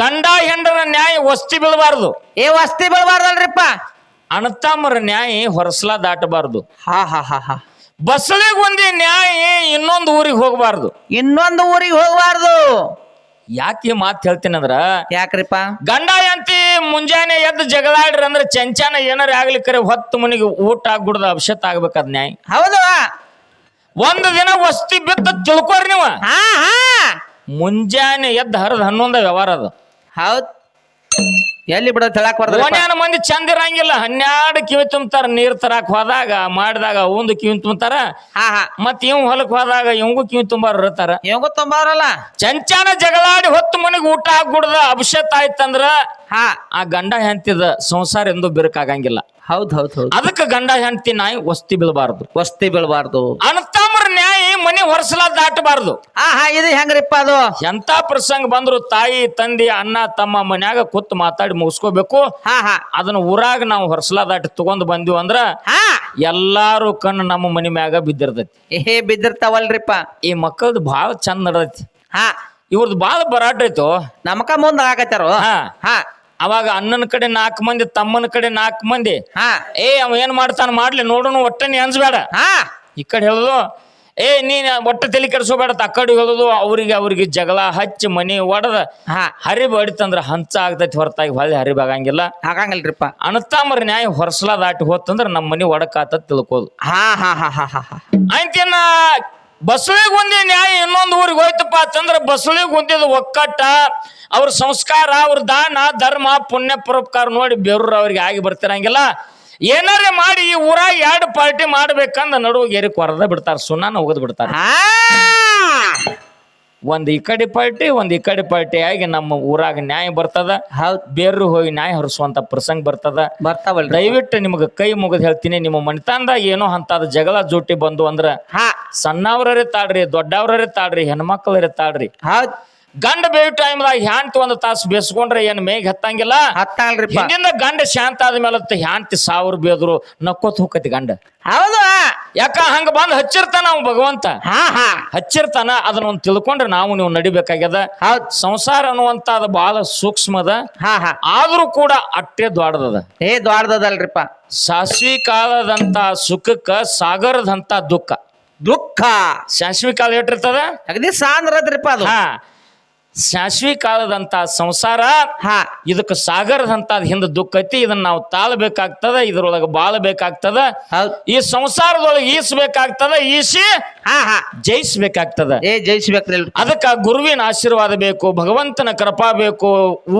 ಗಂಡ ಹೆಂಡರ ನ್ಯಾಯ ವಸ್ತಿ ಬೀಳಬಾರ್ದು. ವಸ್ತಿ ಬೀಳ್ಬಾರ್ದಲ್ರಿಪ್ಪ. ಅಣ್ಣತಮ್ಮರ ನ್ಯಾಯ ಹೊರಸ್ಲ ದಾಟಬಾರ್ದು. ಹಾ ಹಾ ಹಾ ಹಾ ಬಸಳಿಗೆ ಒಂದಿ ನ್ಯಾಯ ಇನ್ನೊಂದು ಊರಿಗೆ ಹೋಗಬಾರ್ದು. ಇನ್ನೊಂದು ಊರಿಗೆ ಹೋಗಬಾರ್ದು. ಯಾಕೆ ಈ ಮಾತು ಹೇಳ್ತೀನಿ ಅಂದ್ರ, ಯಾಕ್ರಿಪ್ಪ? ಗಂಡ ಹೆಂಡತಿ ಮುಂಜಾನೆ ಎದ್ದು ಜಗಳಾಡ್ರಿ ಅಂದ್ರೆ ಚಂಚಾನ ಏನಾರ ಆಗ್ಲಿಕ್ಕರೆ ಹೊತ್ತು ಮನಿಗೆ ಊಟ ಗುಡ್ದ ಅಭಿಷೇಕ ಆಗ್ಬೇಕಾದ್ ನ್ಯಾಯ. ಹೌದು. ಒಂದು ದಿನ ವಸ್ತಿ ಬಿತ್ತ ತಿಳ್ಕೊರಿ ನೀವು. ಹಾ ಹಾ ಮುಂಜಾನೆ ಎದ್ದು ಹರಿದ 11 ವ್ಯವಹಾರ ಅದು. ಹೌದ್. ಎಲ್ಲಿ ಬಿಡ ಹೇಳಕ್ ಬರ್ದ. ಓಣ್ಯಾನ ಮಂದಿ ಚಂದ ಇರಂಗಿಲ್ಲ. 12 ಕಿವಿ ತುಂಬ್ತಾರ. ನೀರ್ ತರಾಕ್ ಹೋದಾಗ ಮಾಡಿದಾಗ ಒಂದು ಕಿವಿ ತುಂಬ್ತಾರ. ಹಾ ಹಾ ಮತ್ ಇವ್ ಹೊಲಕ್ ಹೋದಾಗ ಇವಂಗೂ ಕಿವಿ ತುಂಬಾರ ಇರ್ತಾರ. ಇವಂಗೂ ತುಂಬಾರಲ್ಲ. ಚಂಚಾನ ಜಗಳಾಡಿ ಹೊತ್ತು ಮನಿಗೆ ಊಟ ಹಾಕ್ಬಿಡ್ದ ಅಭಿಷೇಕ ಆಯ್ತಂದ್ರ ಹಾ ಆ ಗಂಡ ಹೆಂಡತಿದ ಸಂಸಾರ ಎಂದು ಬಿರುಕಾಗಂಗಿಲ್ಲ. ಹೌದ್ ಹೌದ್ ಹೌದ್. ಅದಕ್ಕೆ ಗಂಡ ಹೆಂಡತಿ ನಾಯಿ ವಸ್ತಿ ಬೀಳಬಾರ್ದು. ವಸ್ತಿ ಬೀಳ್ಬಾರ್ದು. ಅಣ್ಣತಮ್ಮರ ನ್ಯಾಯ ಮನಿ ಹೊರಸಲ ದಾಟಬಾರ್ದು. ಹಾ ಹಾ ಇದು ಹೆಂಗ್ರಿಪ್ಪ ಅದು? ಎಂತ ಪ್ರಸಂಗ ಬಂದ್ರು ತಾಯಿ ತಂದಿ ಅಣ್ಣ ತಮ್ಮ ಮನ್ಯಾಗ ಕೂತ್ ಮಾತಾಡಿ ಮುಗಿಸ್ಕೋಬೇಕು. ಹಾ ಹಾ ಅದನ್ನ ಊರಾಗ ನಾವು ಹೊರಸಲ ದಾಟಿ ತಗೊಂಡ್ ಬಂದಿವ್ ಅಂದ್ರ ಹಾ ಎಲ್ಲಾರು ಕಣ್ಣು ನಮ್ಮ ಮನಿ ಮ್ಯಾಗ ಬಿದ್ದಿರ್ತೈತಿ. ಬಿದ್ದಿರ್ತಾವಲ್ರಿಪ್ಪ. ಈ ಮಕ್ಕಳದು ಭಾಳ ಚಂದ ನಡದೈತಿ. ಹಾ ಇವ್ರದ್ದು ಭಾಳ ಬರಾಟ ಐತೋ. ನಮಕ ಮುಂದ ಹಾಕತ್ತಾರ. ಹಾ ಹಾ ಅವಾಗ ಅಣ್ಣನ ಕಡೆ 4 ಮಂದಿ, ತಮ್ಮನ ಕಡೆ 4 ಮಂದಿ. ಹಾ ಅವ ಏನ್ ಮಾಡ್ತಾನ ಮಾಡ್ಲಿ ನೋಡೋಣ, ಒಟ್ಟನಿ ಅನ್ಸ್ಬೇಡ. ಹಾ ಈ ಕಡೆ ಹೇಳುದು, ನೀನ್ ಒಟ್ಟ ತಲೆ ಕೆಡಿಸೋಬೇಡ ತಕ್ಕಡಿ ಹೇಳೋದು ಅವ್ರಿಗೆ ಜಗಳ ಹಚ್ಚಿ ಮನಿ ಒಡದ ಹರಿಬ ಹೊಡಿತಂದ್ರ ಹಂಚ ಆಗ್ತೈತಿ ಹೊರತಾಗಿ ಹೊಳ್ಳಿ ಹರಿಬ ಆಗಂಗಿಲ್ಲ ಆಗಂಗಿಲ್ರಿಪ್ಪ. ಅಣತಾಮರ ನ್ಯಾಯ ಹೊರಸಲ ದಾಟಿ ಹೋತಂದ್ರ ನಮ್ಮ ಮನಿ ಒಡಕ ಆತ ತಿಳ್ಕೋದು. ಆಯ್ತೇನ ಬಸಳಿಗುಂದಿ ನ್ಯಾಯ ಇನ್ನೊಂದು ಊರಿಗೆ ಹೋಯ್ತಪ್ಪ ಅಂತಂದ್ರ ಬಸಳಿಗುಂದಿದ ಒಕ್ಕಟ್ಟ ಅವ್ರ ಸಂಸ್ಕಾರ ಅವ್ರ ದಾನ ಧರ್ಮ ಪುಣ್ಯ ಪರೋಪಕಾರ ನೋಡಿ ಬೇರೂರು ಅವ್ರಿಗೆ ಆಗಿ ಬರ್ತಿರಂಗಿಲ್ಲ. ಏನಾರೇ ಮಾಡಿ ಈ ಊರಾಗ 2 ಪಾರ್ಟಿ ಮಾಡ್ಬೇಕಂದ ನಡುವಾಗ ಏರಿಕ್ ಹೊರದ ಬಿಡ್ತಾರ, ಸುಣ್ಣನ ಹೋಗದ್ ಬಿಡ್ತಾರ. ಒಂದ್ ಈ ಕಡೆ ಪಾರ್ಟಿ ಒಂದ್ ಈ ಕಡೆ ಪಾರ್ಟಿ ಆಗಿ ನಮ್ಮ ಊರಾಗ ನ್ಯಾಯ ಬರ್ತದ. ಬೇರು ಹೋಗಿ ನ್ಯಾಯ ಹರಿಸುವಂತ ಪ್ರಸಂಗ ಬರ್ತದ. ದಯವಿಟ್ಟು ನಿಮ್ಗೆ ಕೈ ಮುಗಿದ್ ಹೇಳ್ತೀನಿ, ನಿಮ್ಮ ಮನಿತನದಾಗ ಏನೋ ಅಂತದ ಜಗಳ ಜೋಟಿ ಬಂದು ಅಂದ್ರ ಸಣ್ಣವ್ರೇ ತಾಳ್ರಿ, ದೊಡ್ಡವ್ರೇ ತಾಳ್ರಿ, ಹೆಣ್ಮಕ್ಳರೇ ತಾಳ್ರಿ. ಗಂಡ ಬೇವು ಟೈಮ್ದಾಗ ಹ್ಯಾಂತಿ 1 ತಾಸು ಬೇಸ್ಕೊಂಡ್ರೆ ಏನ್ ಮೇಘ ಹತ್ತಂಗಿಲ್ಲ. ಹಿಂದಿಂದ ಗಂಡ ಶಾಂತ ಆದ್ಮೇಲೆ ಹ್ಯಾಂತಿ 1000 ಬೇದ್ರು ನಕ್ಕೋತ್ ಹೋಗತಿ ಗಂಡ. ಹೌದು, ಯಾಕ ಹಂಗ ಬಂದ್ ಹಚ್ಚಿರ್ತಾನ ಅವ್ ಭಗವಂತ, ಹಚ್ಚಿರ್ತಾನ. ಅದನ್ನ ಒಂದ್ ತಿಳ್ಕೊಂಡ್ರೆ ನಾವು ನೀವು ನಡಿಬೇಕಾಗ್ಯದ. ಸಂಸಾರ ಅನ್ನುವಂತ ಅದು ಬಹಳ ಸೂಕ್ಷ್ಮದ, ಆದ್ರೂ ಕೂಡ ಅಟ್ಟೆ ದೊಡ್ಡದ. ದೊಡ್ಡದಲ್ರಿಪ್ಪ. ಸಾಸ್ವಿ ಕಾಲದಂತ ಸುಖಕ್ಕ ಸಾಗರದಂತ ದುಃಖ. ಸಾಸ್ವಿ ಕಾಲ ಎಟ್ಟಿರ್ತದ ಅಗದಿ ಸಾಂದ್ರದ್ರಿಪ್ಪ ಅದು. ಶಾಶ್ವಿ ಕಾಲದಂತ ಸಂಸಾರ ಇದಕ್ಕೆ ಸಾಗರದಂತ ಹಿಂದ ದುಃಖ ಐತಿ. ಇದನ್ನ ನಾವು ತಾಳ್ಬೇಕಾಗ್ತದ, ಇದ್ರೊಳಗ ಬಾಳ್ಬೇಕಾಗ್ತದ. ಈ ಸಂಸಾರದೊಳಗೆ ಈಸ್ಬೇಕಾಗ್ತದ, ಈಸಿ ಜಯಿಸ್ಬೇಕಾಗ್ತದ. ಅದಕ್ಕ ಗುರುವಿನ ಆಶೀರ್ವಾದ ಬೇಕು, ಭಗವಂತನ ಕೃಪಾ ಬೇಕು,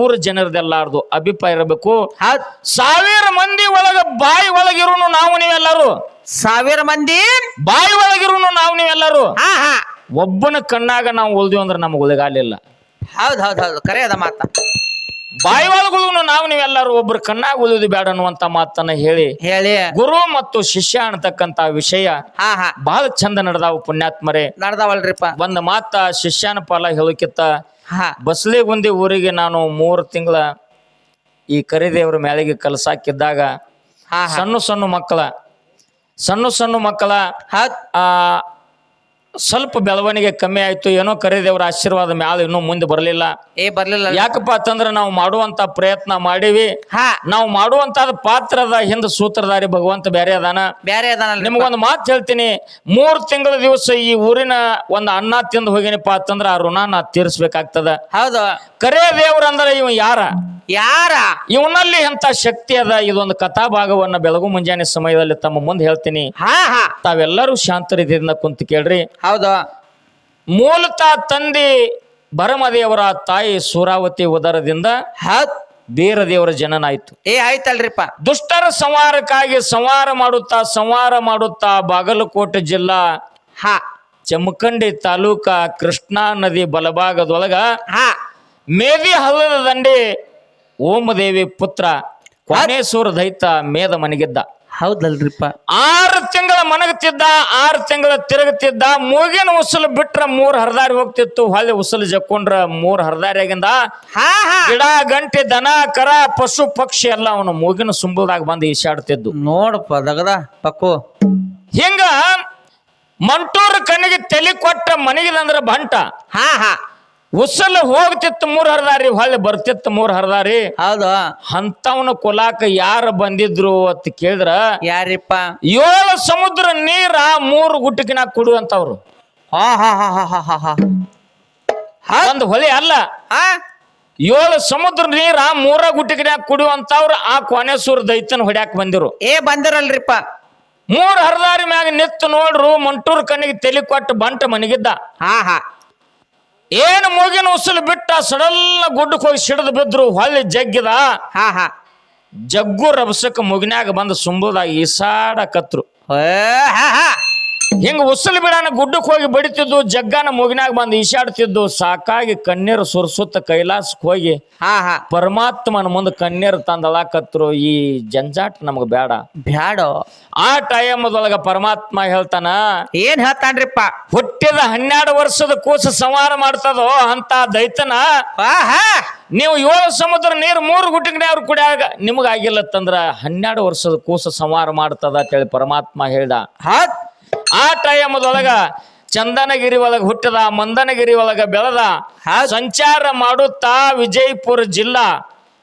ಊರ ಜನರದೆಲ್ಲಾರ್ದು ಅಭಿಪ್ರಾಯ ಇರಬೇಕು. 1000 ಮಂದಿ ಒಳಗ ಬಾಯಿ ಒಳಗಿರುನು ನಾವು ನೀವೆಲ್ಲರೂ, 1000 ಮಂದಿ ಬಾಯಿ ಒಳಗಿರುನು ನಾವು ನೀವೆಲ್ಲರೂ. ಒಬ್ಬನ ಕಣ್ಣಾಗ ನಾವು ಉಳ್ದಿವಿ ಅಂದ್ರೆ ನಮಗ್ ಉಳಿಗಾಲಿಲ್ಲ. ಹೌದು ಕರೆ ಅದ ಮಾತ. ಬಾಯಿ ಒಳಗುಳು ನಾವು ನೀವೆಲ್ಲರೂ ಒಬ್ರು ಕಣ್ಣಾಗ ಉಳಿದು ಬೇಡ ಅನ್ನುವಂತ ಮಾತನ್ನ ಹೇಳಿ ಗುರು ಮತ್ತು ಶಿಷ್ಯ ಅನ್ನತಕ್ಕಂತ ವಿಷಯ ಬಹಳ ಚಂದ ನಡೆದಾವು ಪುಣ್ಯಾತ್ಮರೇ. ನಡೆದಾವಲ್ರಿಪ್ಪ. ಒಂದ್ ಮಾತ ಶಿಷ್ಯನ ಪಾಲ ಹೇಳೋಕಿತ್ತ, ಬಸಳಿಗುಂದಿ ಊರಿಗೆ ನಾನು 3 ತಿಂಗಳ ಈ ಕರಿದೇವ್ರ ಮ್ಯಾಲಿಗೆ ಕಲಸಾಕಿದ್ದಾಗ ಸಣ್ಣ ಮಕ್ಕಳ ಸ್ವಲ್ಪ ಬೆಳವಣಿಗೆ ಕಮ್ಮಿ ಆಯ್ತು. ಏನೋ ಕರಿದೇವ್ರ ಆಶೀರ್ವಾದ ಮ್ಯಾಲ ಇನ್ನೂ ಮುಂದೆ ಬರಲಿಲ್ಲ. ಯಾಕಪ್ಪ ಅಂತಂದ್ರ ನಾವು ಮಾಡುವಂತ ಪ್ರಯತ್ನ ಮಾಡೀವಿ. ನಾವು ಮಾಡುವಂತ ಪಾತ್ರದ ಹಿಂದ ಸೂತ್ರಧಾರಿ ಭಗವಂತ ಬೇರೆ ಅದಾನ. ನಿಮ್ಗೊಂದು ಮಾತು ಹೇಳ್ತೀನಿ, 3 ತಿಂಗಳ ದಿವಸ ಈ ಊರಿನ ಒಂದು ಅನ್ನ ತಿಂದು ಹೋಗಿನಪ್ಪ ಅಂತಂದ್ರ ಆ ಋಣ ನಾ ತೀರಿಸ್ಬೇಕಾಗ್ತದ. ಹೌದು, ಕರೇ ದೇವ್ರ ಅಂದ್ರ ಇವ ಯಾರ ಇವನಲ್ಲಿ ಎಂತ ಶಕ್ತಿ ಅದ. ಇದೊಂದು ಕಥಾಭಾಗವನ್ನ ಬೆಳಗು ಮುಂಜಾನೆ ಸಮಯದಲ್ಲಿ ತಮ್ಮ ಮುಂದೆ ಹೇಳ್ತೀನಿ. ತಾವೆಲ್ಲರೂ ಶಾಂತರಿದಿಂದ ಕುಂತು ಕೇಳ್ರಿ. ಹೌದು, ಮೂಲತಃ ತಂದೆ ಭರಮದೇವರ ತಾಯಿ ಸೂರಾವತಿ ಉದರದಿಂದ ಬೀರದೇವರ ಜನನ ಆಯ್ತು. ಆಯ್ತಲ್ರಿಪ್ಪ. ದುಷ್ಟರ ಸಂಹಾರಕ್ಕಾಗಿ ಸಂಹಾರ ಮಾಡುತ್ತಾ ಬಾಗಲಕೋಟೆ ಜಿಲ್ಲಾ ಜಮಖಂಡಿ ತಾಲೂಕ ಕೃಷ್ಣಾ ನದಿ ಬಲಭಾಗದೊಳಗ ಮೇದಿ ಹಳ್ಳದ ದಂಡೆ ಓಮದೇವಿ ಪುತ್ರ ಕೊನೇಶ್ವರ ದೈತ ಮೇದ ಮನೆಗಿದ್ದ. ಹೌದಲ್ರಿಪ್ಪ. 6 ತಿಂಗಳ ಮನಗತಿದ್ದ, 6 ತಿಂಗಳ ತಿರುಗುತ್ತಿದ್ದ. ಮೂಗಿನ ಉಸಲು ಬಿಟ್ರ 3 ಹರದಾರಿ ಹೋಗ್ತಿತ್ತು, ಹೊಳ್ಳಿ ಉಸಲು ಜಕ್ಕೊಂಡ್ರ 3 ಹರದಾರಿಯಾಗಿಂದ ಗಿಡ ಗಂಟೆ ದನ ಕರ ಪಶು ಪಕ್ಷಿ ಎಲ್ಲ ಅವನು ಮೂಗಿನ ಸುಂಬುದಾಗ ಬಂದು ಈಶಾಡ್ತಿದ್ದು. ನೋಡಪ್ಪ ದಗದ ಪಕ್ಕು. ಹಿಂಗ ಮಂಟೂರ್ ಕಣ್ಣಿಗೆ ತಲೆ ಕೊಟ್ಟ ಮನೆಗಿದಂದ್ರ ಬಂಟ. ಉಸಲು ಹೋಗ್ತಿತ್ತು 3 ಹರದಾರಿ, ಹೊಳ್ಳಿ ಬರ್ತಿತ್ತು 3 ಹರದಾರಿ. ಹೌದು, ಅಂತವನ ಕುಲಾಕ ಯಾರು ಬಂದಿದ್ರು ಅಂತ ಕೇಳಿದ್ರ ಯಾರಿಪ್ಪ? 7 ಸಮುದ್ರ ನೀರ 3 ಗುಟ್ಟಿಕಿನ ಕುಡುವಂತವ್ರು. ಒಂದು ಹೊಳೆ ಅಲ್ಲ, 7 ಸಮುದ್ರ ನೀರ 3 ಗುಟ್ಟಿಕಿನ ಕುಡುವಂತವ್ರು ಆ ಕೊನೇಶ್ವರ ದೈತನ ಹೊಡ್ಯಾಕ ಬಂದಿರು. ಬಂದಿರಲ್ರಿಪ್ಪ. 3 ಹರದಾರಿ ಮ್ಯಾಗ ನಿತ್ತು ನೋಡ್ರು, ಮಂಟೂರ್ ಕಣ್ಣಿಗೆ ತಲೆ ಕೊಟ್ಟು ಬಂಟ ಮನೆಗಿದ್ದ. ಏನು ಮೂಗಿನ ಉಸಲು ಬಿಟ್ಟ ಸಡಲ್ಲ ಗುಡ್ಡಕ್ಕೆ ಹೋಗಿ ಸಿಡಿದು ಬಿದ್ರು. ಹೊಳ್ಳಿ ಜಗ್ಗಿದ. ಜಗ್ಗು ರಭಸಕ್ಕ ಮುಗಿನ್ಯಾಗ ಬಂದು ಸುಂಬುದಾಗ ಈಸಾಡಕತ್ರು. ಹಿಂಗ ಉಸಲು ಬಿಡಾನ ಗುಡ್ಡಕ್ಕೆ ಹೋಗಿ ಬಡಿತಿದ್ದು, ಜಗ್ಗಾನ ಮುಗಿನಾಗ ಬಂದು ಈಶಾಡ್ತಿದ್ದು. ಸಾಕಾಗಿ ಕಣ್ಣೀರು ಸುರಿಸುತ್ತ ಕೈಲಾಸಕ್ಕೆ ಹೋಗಿ ಪರಮಾತ್ಮನ ಮುಂದೆ ಕಣ್ಣೀರು ತಂದಳಾಕತ್ರು. ಈ ಜಂಜಾಟ ನಮಗ ಬೇಡ. ಆ ಟೈಮದೊಳಗ ಪರಮಾತ್ಮ ಹೇಳ್ತಾನ, ಏನ್ ಹೇಳ್ತಾನ್ರಿಪ್ಪ? ಹುಟ್ಟಿದ 12 ವರ್ಷದ ಕೂಸು ಸಂಹಾರ ಮಾಡ್ತದೋ ಅಂತ ದೈತನ ನೀವು 7 ಸಮುದ್ರ ನೀರು 3 ಗುಟ್ಟಿಗೆ ಅವ್ರು ಕುಡಿಯಾಗ ನಿಮಗಾಗಿಲ್ಲತ್ತಂದ್ರ 12 ವರ್ಷದ ಕೂಸು ಸಂಹಾರ ಮಾಡ್ತದ ಅಂತೇಳಿ ಪರಮಾತ್ಮ ಹೇಳ್ದ. ಆ ಟೈಮದೊಳಗ ಚಂದನಗಿರಿ ಒಳಗ ಹುಟ್ಟದ, ಮಂದನಗಿರಿ ಒಳಗ ಬೆಳೆದ, ಸಂಚಾರ ಮಾಡುತ್ತಾ ವಿಜಯಪುರ ಜಿಲ್ಲಾ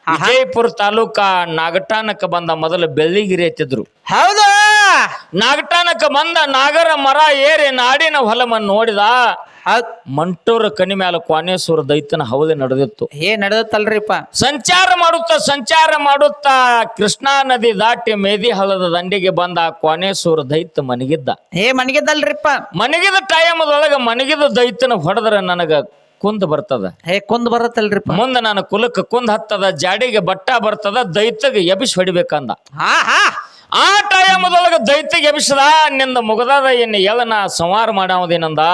ವಿಜಯಪುರ ತಾಲೂಕ ನಾಗಠಾಣಕ್ಕೆ ಬಂದ. ಮೊದಲು ಬೆಳ್ಳಿಗಿರಿ ಎತ್ತಿದ್ರು. ಹೌದು, ನಾಗಟಾನಕ್ಕೆ ಬಂದ ನಾಗರ ಮರ ಏರಿ ನಾಡಿನ ಹೊಲಮನ್ ನೋಡಿದ ಹೌದ್ ಮಂಟೂರ ಕನಿ ಮ್ಯಾಲ ಕ್ವಾನೇಶ್ವರ ದೈತನ ಹವದೆ ನಡೆದಿತ್ತು. ನಡೆದತ್ತಲ್ರಿಪ್ಪ. ಸಂಚಾರ ಮಾಡುತ್ತಾ ಕೃಷ್ಣಾ ನದಿ ದಾಟಿ ಮೇದಿ ಹಳ್ಳದ ದಂಡಿಗೆ ಬಂದ ಕ್ವಾನೇಶ್ವರ ದೈತ ಮನಗಿದ್ದ. ಮನಗಿದ್ದಲ್ರಿಪ್ಪ. ಮನಗಿದ ಟೈಮದೊಳಗ ಮನಗಿದ ದೈತನ ಹೊಡೆದ್ರ ನನಗ ಕುಂದ್ ಬರ್ತದ. ಕುಂದ್ ಬರತ್ತಲ್ರಿಪ್ಪ. ಮುಂದ ನಾನು ಕುಲಕ್ಕೆ ಕುಂದ್ ಹತ್ತದ, ಜಾಡಿಗೆ ಬಟ್ಟ ಬರ್ತದ, ದೈತಗೆ ಎಬಿಸ್ ಹೊಡಿಬೇಕಂದ. ಆ ಟೈಮದೊಳಗ ದೈತಿಗೆ ಎಬಿಸದ, ನಿಂದ ಮುಗದಾದ ಎನ್ನ ಎಳನ ಸಂವಾರ ಮಾಡಾವದೇನಂದ.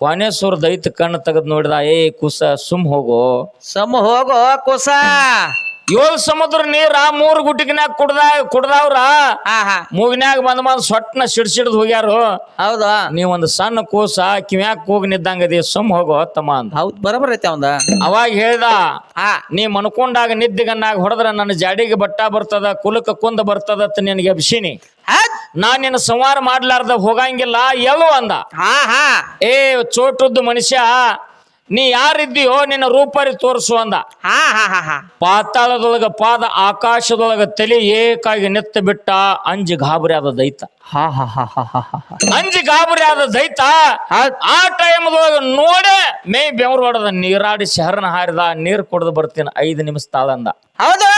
ಕ್ವಾನೇಶ್ವರ ದೈತ ಕಣ್ಣು ತೆಗೆದು ನೋಡಿದ, ಏ ಕುಸ ಸುಮ್ ಹೋಗೋ, ಹೋಗೋ ಕುಸ. 7 ಸಮುದ್ರ ನೀರ 3 ಗುಟ್ಟಿಗಿನ್ಯಾಗ ಕುಡ್ದಾವ್ರ ಮೂಗಿನ್ಯಾಗ ಬಂದ್ ಸೊಟ್ಟನ ಸಿಡ್ಸಿಡ್ದು ಹೋಗ್ಯಾರು. ಹೌದಾ, ನೀವೊಂದು ಸಣ್ಣ ಕೂಸ ಕಿವ್ಯಾಕ ಕೂಗ್ ನಿದ್ದಂಗದಿ, ಸುಮ್ ಹೋಗೋ ತಮ್ಮ ಅಂತ. ಹೌದ್ ಬರಬರ್ ಐತಿ ಅವಂದ. ಅವಾಗ ಹೇಳ್ದ, ನೀ ಮನ್ಕೊಂಡಾಗ ನಿದ್ದಿಗನ್ನಾಗ ಹೊಡೆದ್ರ ನನ್ನ ಜಾಡಿಗೆ ಬಟ್ಟ ಬರ್ತದ, ಕುಲಕ ಕುಂದ ಬರ್ತದ ನಿನಗೆ ಎಬ್ಸಿನಿ. ನಾನ್ ನಿನ್ನ ಸಂವಾರ ಮಾಡ್ಲಾರ್ದ ಹೋಗಂಗಿಲ್ಲ ಎಲ್ಲೋ ಅಂದ. ಏ ಚೋಟುದ್ದು ಮನುಷ್ಯ, ನೀ ಯಾರಿದ್ದೀಯೋ ನಿನ್ನ ರೂಪರಿ ತೋರಿಸು ಅಂದ. ಪಾತಾಳದೊಳಗ ಪಾದ, ಆಕಾಶದೊಳಗ ತಲೆ ಏಕಾಗಿ ನೆತ್ತ ಬಿಟ್ಟ. ಅಂಜಿ ಗಾಬರಿ ಆದ ದೈತ. ಆ ಟೈಮದೊಳಗ ನೋಡೆ ಮೇ ಬೆವರು ಹೊಡೆದ, ನೀರಾಡಿ ಶಹರನ ಹಾರಿದ. ನೀರ್ ಕುಡ್ದು ಬರ್ತೀನಿ 5 ನಿಮಿಷ ತಾಳಂದ. ಹೌದಾ,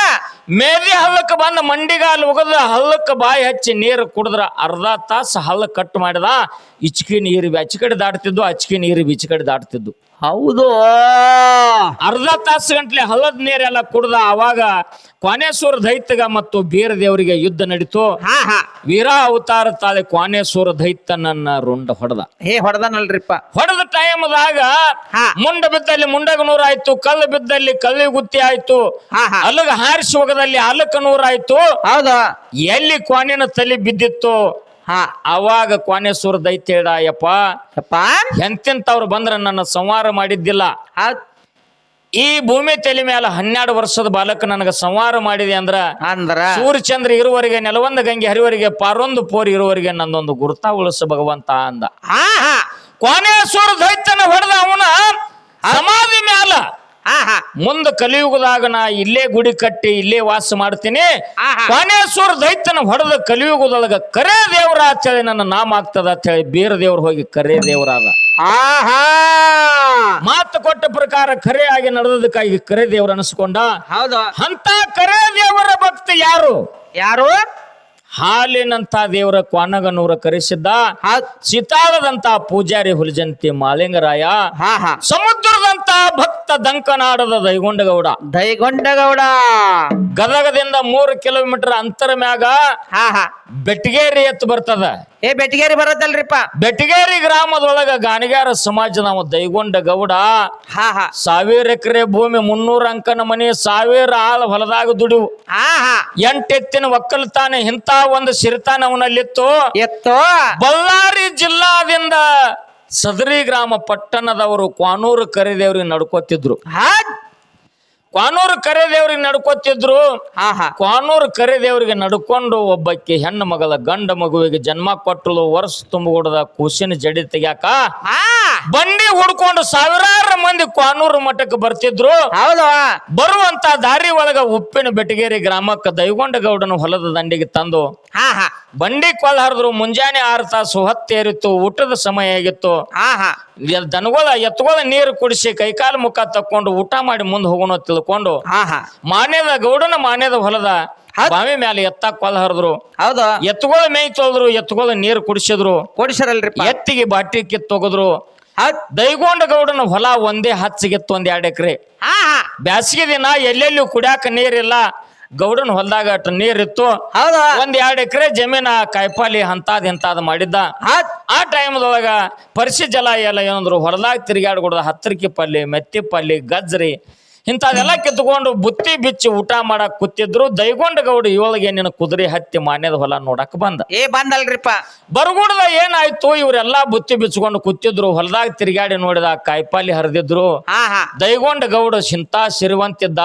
ಮೇದಿ ಹಳ್ಳಕ್ಕೆ ಬಂದ ಮಂಡಿಗಾಲ್ ಉಗದ ಹಳ್ಳಕ್ಕೆ ಬಾಯಿ ಹಚ್ಚಿ ನೀರು ಕುಡಿದ್ರ ಅರ್ಧ ತಾಸು ಹಳ್ಳ ಕಟ್ ಮಾಡಿದ. ಇಚ್ಕಿ ನೀರು ಆಚೆ ಕಡೆ ದಾಟ್ತಿದ್ದು, ಅಚ್ಕಿ ನೀರು ಈಚೆ ಕಡೆ ದಾಟ್ತಿದ್ದು. ಹೌದು, ಅರ್ಧ ತಾಸು ಗಂಟ್ಲೆ ಹಳ್ಳದ ನೀರೆಲ್ಲ ಕುಡ್ದ. ಅವಾಗ ಕ್ವಾನೇಶ್ವರ ದೈತ್ಯಗ ಮತ್ತು ಬೀರ ದೇವರಿಗೆ ಯುದ್ಧ ನಡೀತು. ವೀರ ಅವತಾರ ತಾಳೆ ಕ್ವಾನೇಶ್ವರ ದೈತ್ಯನನ್ನ ರುಂಡ ಹೊಡೆದ. ಹೊಡೆದನಲ್ರಿಪ್ಪ. ಹೊಡೆದ ಟೈಮದಾಗ ಮುಂಡ ಬಿದ್ದಲ್ಲಿ ಮುಂಡಗ 100 ಆಯ್ತು, ಕಲ್ಲು ಬಿದ್ದಲ್ಲಿ ಕಲ್ಲಿ ಗುತ್ತಿ ಆಯ್ತು, ಅಲ್ಲಗ ಹಾರಿಸಿ ಹೋಗದಲ್ಲಿ ಅಲ್ಲಕ 100 ಆಯ್ತು. ಹೌದಾ, ಎಲ್ಲಿ ಕ್ವಾನಿನ ತಲೆ ಬಿದ್ದಿತ್ತು ಅವಾಗ ಕ್ವಾನೇಶ್ವರ ದೈತ್ಯ ಹೇಳ, ಯಪ್ಪ ಎಂತೆಂತವ್ರು ಬಂದ್ರ ನನ್ನ ಸಂವಾರ ಮಾಡಿದ್ದಿಲ್ಲ. ಈ ಭೂಮಿ ತಲೆ ಮೇಲೆ 12 ವರ್ಷದ ಬಾಲಕ ನನಗ ಸಂವಾರ ಮಾಡಿದೆ ಅಂದ್ರ ಸೂರ್ಯಚಂದ್ರ ಇರುವವರೆಗೆ, ನೆಲವೊಂದು ಗಂಗೆ ಹರಿವರೆಗೆ, ಪಾರೊಂದು ಪೋರಿ ಇರುವವರೆಗೆ ನಂದೊಂದು ಗುರುತ ಉಳಿಸ ಭಗವಂತ ಅಂದ. ಕ್ವಾನೇಶ್ವರ ದೈತ್ಯನ ಹೊಡೆದ ಅವನ ಸಮಾಧಿ ಮ್ಯಾಲ. ಮುಂದ ಕಲಿಯುಗದಾಗ ನಾ ಇಲ್ಲೇ ಗುಡಿ ಕಟ್ಟಿ ಇಲ್ಲೇ ವಾಸ ಮಾಡ್ತೀನಿ. ಕ್ವಾನೇಶ್ವರ ದೈತ್ಯನ ಹೊಡೆದ ಕಲಿಯುಗದೊಳಗ ಕರೇ ದೇವರ ಅಂತೇಳಿ ನನ್ನ ನಾಮ ಆಗ್ತದ ಅಂತ ಹೇಳಿ ಬೀರ ದೇವ್ರ ಹೋಗಿ ಕರೇ ದೇವರಾದ. ಮಾತು ಕೊಟ್ಟ ಪ್ರಕಾರ ಕರೆ ಆಗಿ ನಡೆದಕ್ಕಾಗಿ ಕರೆ ದೇವ್ರ ಅನಿಸ್ಕೊಂಡ. ಅಂತ ಕರೆ ದೇವರ ಭಕ್ತ ಯಾರು? ಹಾಲಿನಂತ ದೇವರ ಕ್ವಾನಗನೂರ ಕರೆಸಿದ್ದ. ಸಿತಾರದಂತ ಪೂಜಾರಿ ಹುಲಿಜಂತಿ ಮಾಳಿಂಗರಾಯ. ಸಮುದ್ರದಂತ ಭಕ್ತ ದಂಕನಾಡದ ದೈಗೊಂಡಗೌಡ. ಗದಗದಿಂದ 3 ಕಿಲೋಮೀಟರ್ ಅಂತರ ಮ್ಯಾಗ ಬೆಟಗೇರಿ ಎತ್ತು ಬರ್ತದ. ಬೆಟಗೇರಿ ಬರತ್ತಲ್ರಿಪ್ಪ. ಬೆಟಗೇರಿ ಗ್ರಾಮದೊಳಗ ಗಾಣಿಗಾರ ಸಮಾಜ ದೈಗೊಂಡ ಗೌಡ 1000 ಎಕರೆ ಭೂಮಿ, 300 ಅಂಕನ ಮನೆ, 1000 ಆಳ ಹೊಲದಾಗ ದುಡಿವು, 8 ಎತ್ತಿನ ಒಕ್ಕಲ್ತಾನೆ. ಇಂತ ಒಂದು ಸಿರಿತಾನ ಅವನಲ್ಲಿತ್ತು. ಬಳ್ಳಾರಿ ಜಿಲ್ಲಾದಿಂದ ಸದರಿ ಗ್ರಾಮ ಪಟ್ಟಣದವರು ಕ್ವಾನೂರು ಕರೆದೇವ್ರಿಗೆ ನಡ್ಕೋತಿದ್ರು. ಕ್ವಾನೂರು ಕರೆದೇವ್ರಿಗೆ ನಡ್ಕೊಂಡು ಒಬ್ಬಕ್ಕೆ ಹೆಣ್ಣು ಮಗಳ ಗಂಡ ಮಗುವಿಗೆ ಜನ್ಮ ಕೊಟ್ಟಲು. ವರ್ಷ ತುಂಬುಗೂಡದ ಕೂಸಿನ ಜಡಿ ತೆಗ್ಯಾಕ ಬಂಡಿ ಹುಡ್ಕೊಂಡು 1000 ಮಂದಿ ಕ್ವಾನೂರು ಮಠಕ್ಕೆ ಬರ್ತಿದ್ರು. ಬರುವಂತ ದಾರಿ ಒಳಗ ಉಪ್ಪಿನ ಬೆಟಗೇರಿ ಗ್ರಾಮಕ್ಕೆ ದೈಗೊಂಡ ಗೌಡನ ಹೊಲದ ದಂಡಿಗೆ ತಂದು ಬಂಡಿ ಕೊಳ ಹರಿದ್ರು. ಮುಂಜಾನೆ 6 ತಾಸು ಹೊತ್ತೇರಿತ್ತು. ಊಟದ ಸಮಯ ಆಗಿತ್ತು. ಎತ್ತುಗಳ ನೀರು ಕುಡಿಸಿ ಕೈಕಾಲು ಮುಖ ತಕ್ಕೊಂಡು ಊಟ ಮಾಡಿ ಮುಂದೆ ಹೋಗೋಣ ತಿಳ್ಕೊಂಡು ಗೌಡನ ಮಾನ್ಯದ ಹೊಲದ ಬಾವಿ ಮ್ಯಾಲ ಎತ್ತ ಕೊಳ ಹರಿದ್ರು. ಎತ್ತುಗಳ ಮೇಯ್ ತೊಳೆದ್ರು, ಎತ್ತುಗಳ ನೀರು ಕುಡಿಸಿದ್ರಿ. ಎತ್ತಿಗೆ ಬಾಟಿ ಕಿತ್ತೊಗದ್ರು. ದೈಗೊಂಡ ಗೌಡನ ಹೊಲ ಒಂದೇ ಹಚ್ಚಿಗೆತ್ತು, 1-2 ಎಕರೆ. ಬ್ಯಾಸಿಗೆ ದಿನ ಎಲ್ಲೆಲ್ಲಿ ಕುಡಿಯಾಕ ನೀರಿಲ್ಲ. ಗೌಡನ ಹೊಲದಾಗ ನೀರಿತ್ತು. 1-2 ಎಕರೆ ಜಮೀನ ಕಾಯಿಪಾಲಿ ಇಂತಾದ್ ಮಾಡಿದ್ದ. ಆ ಟೈಮ್ದೊಳಗ ಪರಿಸಿ ಜಲ ಎಲ್ಲ ಏನಂದ್ರು ಹೊಲದಾಗ ತಿರುಗಾಡ್ಕೊಡ್ದ. ಹತ್ತರಿಕೆ ಪಲ್ಲಿ, ಮೆತ್ತಿ ಪಲ್ಲಿ, ಗಜ್ರಿ ಇಂಥದೆಲ್ಲ ಕಿತ್ಕೊಂಡು ಬುತ್ತಿ ಬಿಚ್ಚಿ ಊಟ ಮಾಡಕ್ ಕೂತಿದ್ರು. ದೈಗೊಂಡ ಗೌಡ 7ಗೆ ನಿನ್ನ ಕುದುರೆ ಹತ್ತಿ ಮಾನ್ಯದ ಹೊಲ ನೋಡಕ್ ಬಂದಲ್ರಿಪ್ಪ. ಬರಗುಡ್ದ ಏನಾಯ್ತು, ಇವರೆಲ್ಲಾ ಬುತ್ತಿ ಬಿಚ್ಕೊಂಡು ಕೂತಿದ್ರು. ಹೊಲದಾಗ ತಿರುಗಾಡಿ ನೋಡಿದ ಕಾಯಿಪಾಲಿ ಹರಿದಿದ್ರು. ದೈಗೊಂಡ ಗೌಡ ಸಿಂತ ಸಿರಿವಂತಿದ್ದ.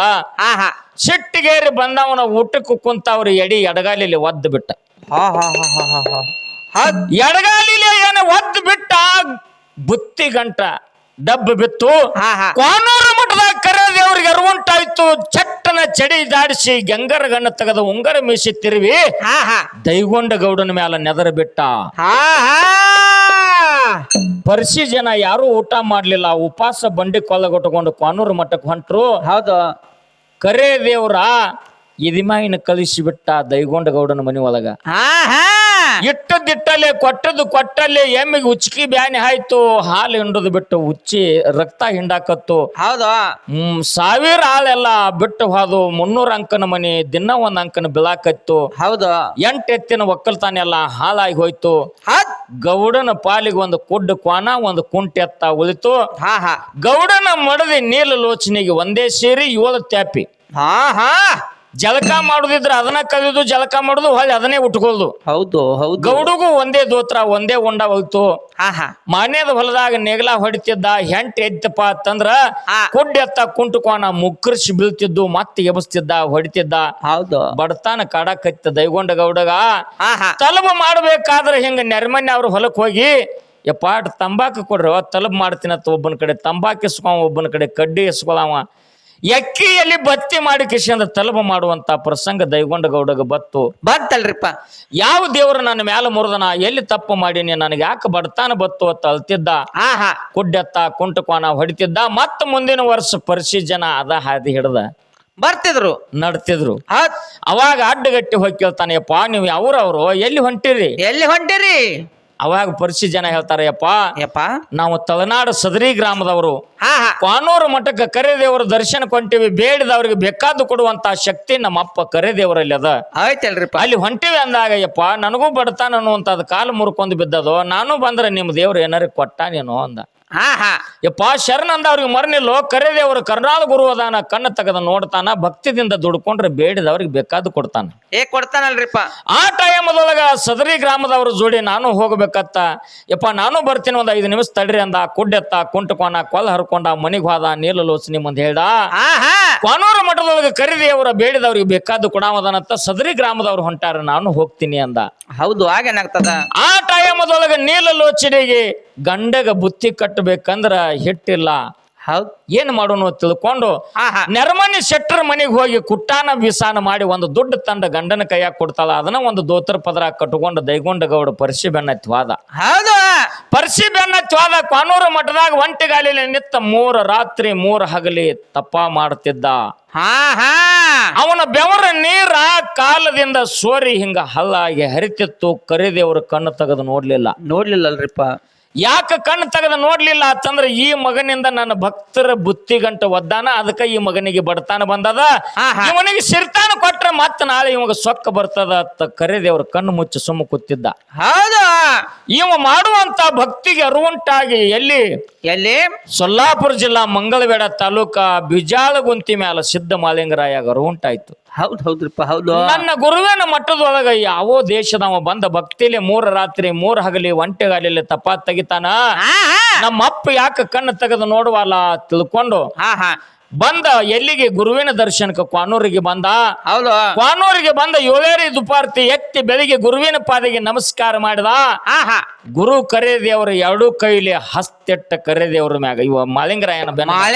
ಸಿಟ್ಟಿಗೇರಿ ಬಂದವನ ಊಟಕ್ಕೆ ಕುಂತವ್ರು ಎಡಿ ಎಡಗಾಲಿಲಿ ಒದ್ದು ಬಿಟ್ಟ. ಎಡಗಾಲಿಲಿ ಏನ ಒದ್ದು ಬಿಟ್ಟ, ಬುತ್ತಿ ಗಂಟ ಡಬ್ಬ ಬಿತ್ತು. ಕ್ವಾನೂರು ಮಠದಾಗ ಕರೆ ದೇವ್ರಿಗೆ ಅರುವುಂಟಾಯ್ತು. ಚಟ್ಟ ಗಂಡನ ಚಡಿ ದಾಡಿಸಿ ಗಂಗರ ಗಣ್ಣ ತೆಗೆದ ಉಂಗರ ಮೀಸಿ ತಿರುವಿ ಹಾ ಹಾ ದೈಗೊಂಡ ಗೌಡನ ಮ್ಯಾಲ ನೆದರ ಬಿಟ್ಟ. ಹಾ ಹಾ ಪರಿಸಿ ಜನ ಯಾರು ಊಟ ಮಾಡ್ಲಿಲ್ಲ, ಉಪವಾಸ ಬಂಡಿ ಕೊಲ್ಲಗೊಟ್ಟುಕೊಂಡು ಕ್ವಾನೂರು ಮಠಕ್ಕೆ ಹೊಂಟ್ರು. ಹೌದು. ಕರೆ ದೇವ್ರ ಇದಿಮಾಯಿನ ಕಳಿಸಿ ಬಿಟ್ಟ ದೈಗೊಂಡ ಗೌಡನ ಮನಿ ಒಳಗ. ಹಾ ಹಾ ಇಟ್ಟದಿಟ್ಟಲೆ ಕೊಟ್ಟಲ್ಲಿ ಎಮ್ಮಿಗೆ ಉಚ್ಕಿ ಬ್ಯಾನಿ ಆಯ್ತು. ಹಾಲು ಹಿಂಡದು ಬಿಟ್ಟು ಉಚ್ಚಿ ರಕ್ತ ಹಿಂಡಾಕತ್ತು. ಹೌದು. 1000 ಹಾಲೆಲ್ಲ ಬಿಟ್ಟು ಹೋದು. 300 ಅಂಕನ ಮನಿ ದಿನ ಒಂದ್ ಅಂಕನ ಬಿಳಾಕತ್ತು. ಹೌದು. 8 ಎತ್ತಿನ ಒಕ್ಕಲ್ತಾನೆಲ್ಲ ಹಾಲಾಗಿ ಹೋಯ್ತು. ಗೌಡನ ಪಾಲಿಗೆ ಒಂದು ಕುಡ್ಡು ಕ್ವಾನ ಒಂದು ಕುಂಟೆ ಎತ್ತ ಉಳಿತು. ಹಾ ಹಾ ಗೌಡನ ಮಡದಿ ನೀಲ ಲೋಚನೆಗೆ ಒಂದೇ ಸೇರಿ 7 ತ್ಯಾಪಿ. ಹಾ ಹಾ ಜಳಕ ಮಾಡುದಿದ್ರ ಅದನ್ನ ಕಲಿದು ಜಳಕ ಮಾಡುದು ಹೊಳ್ಳಿ ಅದನ್ನೇ ಉಟ್ಕೊಳ್ದು. ಹೌದು ಹೌದು. ಗೌಡಗೂ ಒಂದೇ ದೋತ್ರ ಒಂದೇ ಉಂಡ ಹೋಯ್ತು. ಹಾ ಹಾ ಮನೆಯದ ಹೊಲದಾಗ ನೆಗಲ ಹೊಡಿತಿದ್ದ. ಹೆಂಟ್ ಎದ್ದಪ್ಪ ಅಂತಂದ್ರ ಹಾ. ಕುಡ್ಡೆತ್ತ ಕುಂಟುಕೋಣ ಮುಕ್ಕರ್ಸಿ ಬೀಳ್ತಿದ್ದು. ಮತ್ತೆ ಎಬಸ್ತಿದ್ದ ಹೊಡಿತಿದ್ದ. ಹೌದು. ಬಡತಾನ ಕಾಡಕತ್ತ ದೈಗೊಂಡ ಗೌಡಗ. ಹಾ ಹಾ ತಲಬು ಮಾಡ್ಬೇಕಾದ್ರೆ ಹಿಂಗ ನೆರ್ಮನ್ಯ ಅವ್ರ ಹೊಲಕ್ ಹೋಗಿ ಯಪ್ಪ ತಂಬಾಕು ಕೊಡ್ರಿ ತಲಬ್ ಮಾಡ್ತೀನತ್ತ ಒಬ್ಬನ ಕಡೆ ತಂಬಾಕು ಇಸ್ಕೊವ, ಒಬ್ಬನ ಕಡೆ ಕಡ್ಡಿ ಇಸ್ಕೊಳವ. ಎಕ್ಕಿಯಲ್ಲಿ ಬತ್ತಿ ಮಾಡಿ ಕಿಶಿಂದ ತಲಬ ಮಾಡುವಂತ ಪ್ರಸಂಗ ದೈಗೊಂಡ ಗೌಡಗ ಬತ್ತು. ಬಂತಲ್ರಿಪ್ಪ. ಯಾವ ದೇವ್ರು ನನ್ನ ಮ್ಯಾಲ ಮುರಿದನ, ಎಲ್ಲಿ ತಪ್ಪು ಮಾಡೀನಿ, ನನಗೆ ಯಾಕೆ ಬಡತಾನ ಬತ್ತು ಅಂತ ಅಳ್ತಿದ್ದ. ಹಾ ಹಾ ಕುಡ್ಡೆತ್ತ ಕುಂಟುಕೋನ ಹೊಡಿತಿದ್ದ. ಮತ್ತ ಮುಂದಿನ ವರ್ಷ ಪರಿಸಿ ಜನ ಅದ ಹಾದಿ ಹಿಡ್ದ ಬರ್ತಿದ್ರು ನಡ್ತಿದ್ರು. ಹೌದ್. ಅವಾಗ ಅಡ್ಡಗಟ್ಟಿ ಹೋಗಿ ಕೇಳ್ತಾನೆ, ಯಪ್ಪ ನೀವು ಯಾವ್ರವ್ರು, ಎಲ್ಲಿ ಹೊಂಟಿರಿ? ಎಲ್ಲಿ ಹೊಂಟಿರಿ? ಅವಾಗ ಪರಿಸಿ ಜನ ಹೇಳ್ತಾರೆ, ಯಪ್ಪ ಯಪ್ಪ ನಾವು ತಲನಾಡು ಸದರಿ ಗ್ರಾಮದವರು. ಹಾ ಹಾ ಕ್ವಾನೂರು ಮಠಕ್ಕೆ ಕರೆದೇವರು ದರ್ಶನ ಕೊಂಟಿವಿ. ಬೇಡಿದವ್ರಿಗೆ ಬೇಕಾದ್ದು ಕೊಡುವಂತ ಶಕ್ತಿ ನಮ್ಮ ಅಪ್ಪ ಕರೆದೇವರಲ್ಲಿ ಅದ. ಆಯ್ತಲ್ರಿಪ್ಪ. ಅಲ್ಲಿ ಹೊಂಟಿವಿ ಅಂದಾಗ ಯಪ್ಪ ನನಗೂ ಬಡತಾನ ಅನ್ನುವಂಥದ್ದು ಕಾಲು ಮುರ್ಕೊಂಡು ಬಿದ್ದದು. ನಾನು ಬಂದ್ರೆ ನಿಮ್ಮ ದೇವ್ರು ಏನಾರು ಕೊಟ್ಟಾನೇನೋ ಅಂದ. ಹಾ ಹಾ ಯಪ್ಪ ಶರಣ ಅಂದ ಅವ್ರಿಗೆ ಮರನಿಲ್ಲೋ. ಕರೆದೇವರು ಕರ್ನಾಳ ಗುರು ಅದಾನ, ಕಣ್ಣು ತೆಗೆದ ನೋಡ್ತಾನ. ಭಕ್ತಿದಿಂದ ದುಡ್ಕೊಂಡ್ರೆ ಬೇಡಿದವ್ರಿಗೆ ಬೇಕಾದ್ದು ಕೊಡ್ತಾನ. ಕೊಡ್ತಾನಲ್ರಿಪ್ಪ. ಆ ಟೈಮದೊಳಗ ಸದರಿ ಗ್ರಾಮದವ್ರ ಜೋಡಿ ನಾನು ಹೋಗ್ಬೇಕತ್ತ. ಯಪ್ಪ ನಾನು ಬರ್ತೀನಿ, ಒಂದ್ 5 ನಿಮಿಷ ತಡ್ರಿ ಅಂದ. ಕುಡ್ಡೆತ್ತ ಕುಂಟುಕೋನ ಕೊಲ್ಲ ಹರ್ಕೊಂಡ ಮನಿಗ್ ಹೋದ. ನೀಲ ಲೋಚನಿ ಮುಂದೆ ಹೇಳ್ದ, ಹಾ ಹಾ ಕ್ವಾನೂರು ಮಠದೊಳಗ ಕರಿದೇವರ ಬೇಡಿದವ್ರಿಗೆ ಬೇಕಾದ್ದು ಕೊಡಾಮದನತ್ತ. ಸದರಿ ಗ್ರಾಮದವ್ರು ಹೊಂಟಾರ, ನಾನು ಹೋಗ್ತೀನಿ ಅಂದ. ಹೌದು. ಆಗೇನಾಗ್ತದ? ಆ ಟೈಮದೊಳಗ ನೀಲ ಲೋಚನೆಗೆ ಗಂಡಗ ಬುತ್ತಿ ಕಟ್ಟಬೇಕಂದ್ರ ಹಿಟ್ಟಿಲ್ಲ. ಹೌದ್. ಏನ್ ಮಾಡೋಣ ತಿಳ್ಕೊಂಡು ಹಾ ಹಾ ನೆರಮನಿ ಶೆಟ್ಟರ್ ಮನೆಗೆ ಹೋಗಿ ಕುಟ್ಟಾನ ಬಿಸಾನ ಮಾಡಿ ಒಂದು ದೊಡ್ಡ ತಂಡ ಗಂಡನ ಕೈಯಾಗ ಕೊಡ್ತಾಳ. ಅದನ್ನ ಒಂದು ದೋತ್ರ ಪದರ ಕಟ್ಕೊಂಡು ದೈಗೊಂಡ ಗೌಡ ಪರಿಸಿ ಬೆನ್ನತ್ತಿ ಹೋದ. ಹೌದು. ಪರಿಸಿ ಬೆನ್ನತ್ತಿ ಹೋದ. ಕ್ವಾನೂರು ಮಠದಾಗ ಒಂಟಿಗಾಲಿಲಿ ನಿತ್ತ 3 ರಾತ್ರಿ 3 ಹಗಲಿ ತಪ್ಪ ಮಾಡ್ತಿದ್ದ. ಹಾ ಹಾ ಅವನ ಬೆವರ ನೀರ ಕಾಲದಿಂದ ಸೋರಿ ಹಿಂಗ ಹಲ್ಲಾಗಿ ಹರಿತಿತ್ತು. ಕರಿದೇವ್ರ ಕಣ್ಣು ತೆಗೆದು ನೋಡ್ಲಿಲ್ಲಲ್ರಿಪ್ಪ. ಯಾಕೆ ಕಣ್ಣು ತೆಗೆದು ನೋಡ್ಲಿಲ್ಲ ಅಂತಂದ್ರೆ ಈ ಮಗನಿಂದ ನನ್ನ ಭಕ್ತರ ಬುತ್ತಿ ಗಂಟ ಒದ್ದಾನ. ಅದಕ್ಕೆ ಈ ಮಗನಿಗೆ ಬಡತಾನ ಬಂದದ. ಇವನಿಗೆ ಸಿರ್ತಾನ ಕೊಟ್ರೆ ಮತ್ತೆ ನಾಳೆ ಇವಾಗ ಸೊಕ್ಕ ಬರ್ತದ ಅಂತ ಕರಿದೇವ್ರ ಕಣ್ಣು ಮುಚ್ಚಿ ಸುಮ್ಮ ಕೂತಿದ್ದ. ಹೌದು. ಇವ ಮಾಡುವಂತ ಭಕ್ತಿಗೆ ಅರುವುಂಟಾಗಿ ಎಲ್ಲಿ ಸೊಲ್ಲಾಪುರ ಜಿಲ್ಲಾ ಮಂಗಳವೇಡ ತಾಲೂಕ ಬಿಜಾಳಗುಂತಿ ಮ್ಯಾಲ ಸಿದ್ಧ ಮಾಲಿಂಗರಾಯ ಅರುವುಂಟಾಯ್ತು. ಹೌದ್ ಹೌದ್ರಿಪ್ಪ. ಹೌದು. ನನ್ನ ಗುರುವಿನ ಮಠದೊಳಗ ಯಾವೋ ದೇಶದವ ಬಂದ ಭಕ್ತಿಲಿ 3 ರಾತ್ರಿ 3 ಹಗಲಿ ಒಂಟೆಗಾಲಿ ತಪ್ಪ ತೆಗಿತಾನ. ನಮ್ಮ ಅಪ್ಪ ಯಾಕೆ ಕಣ್ಣು ತೆಗೆದು ನೋಡುವಲ್ಲ ತಿಳ್ಕೊಂಡು ಬಂದ ಎಲ್ಲಿಗೆ ಗುರುವಿನ ದರ್ಶನಕ್ಕೆ ಕ್ವಾನೂರಿಗೆ ಬಂದ. ಹೌದು. ಕ್ವಾನೂರಿಗೆ ಬಂದ 7 ದುಪಾರ್ತಿ ಎತ್ತಿ ಬೆಳಿಗ್ಗೆ ಗುರುವಿನ ಪಾದಿಗೆ ನಮಸ್ಕಾರ ಮಾಡಿದ. ಗುರು ಕರೆದೇವ್ರ 2 ಕೈಲಿ ಹಸ್ತೆಟ್ಟ ಕರೆದೇವ್ರ ಮ್ಯಾಗ ಇವ ಮಾಲಿಂಗರಾಯನ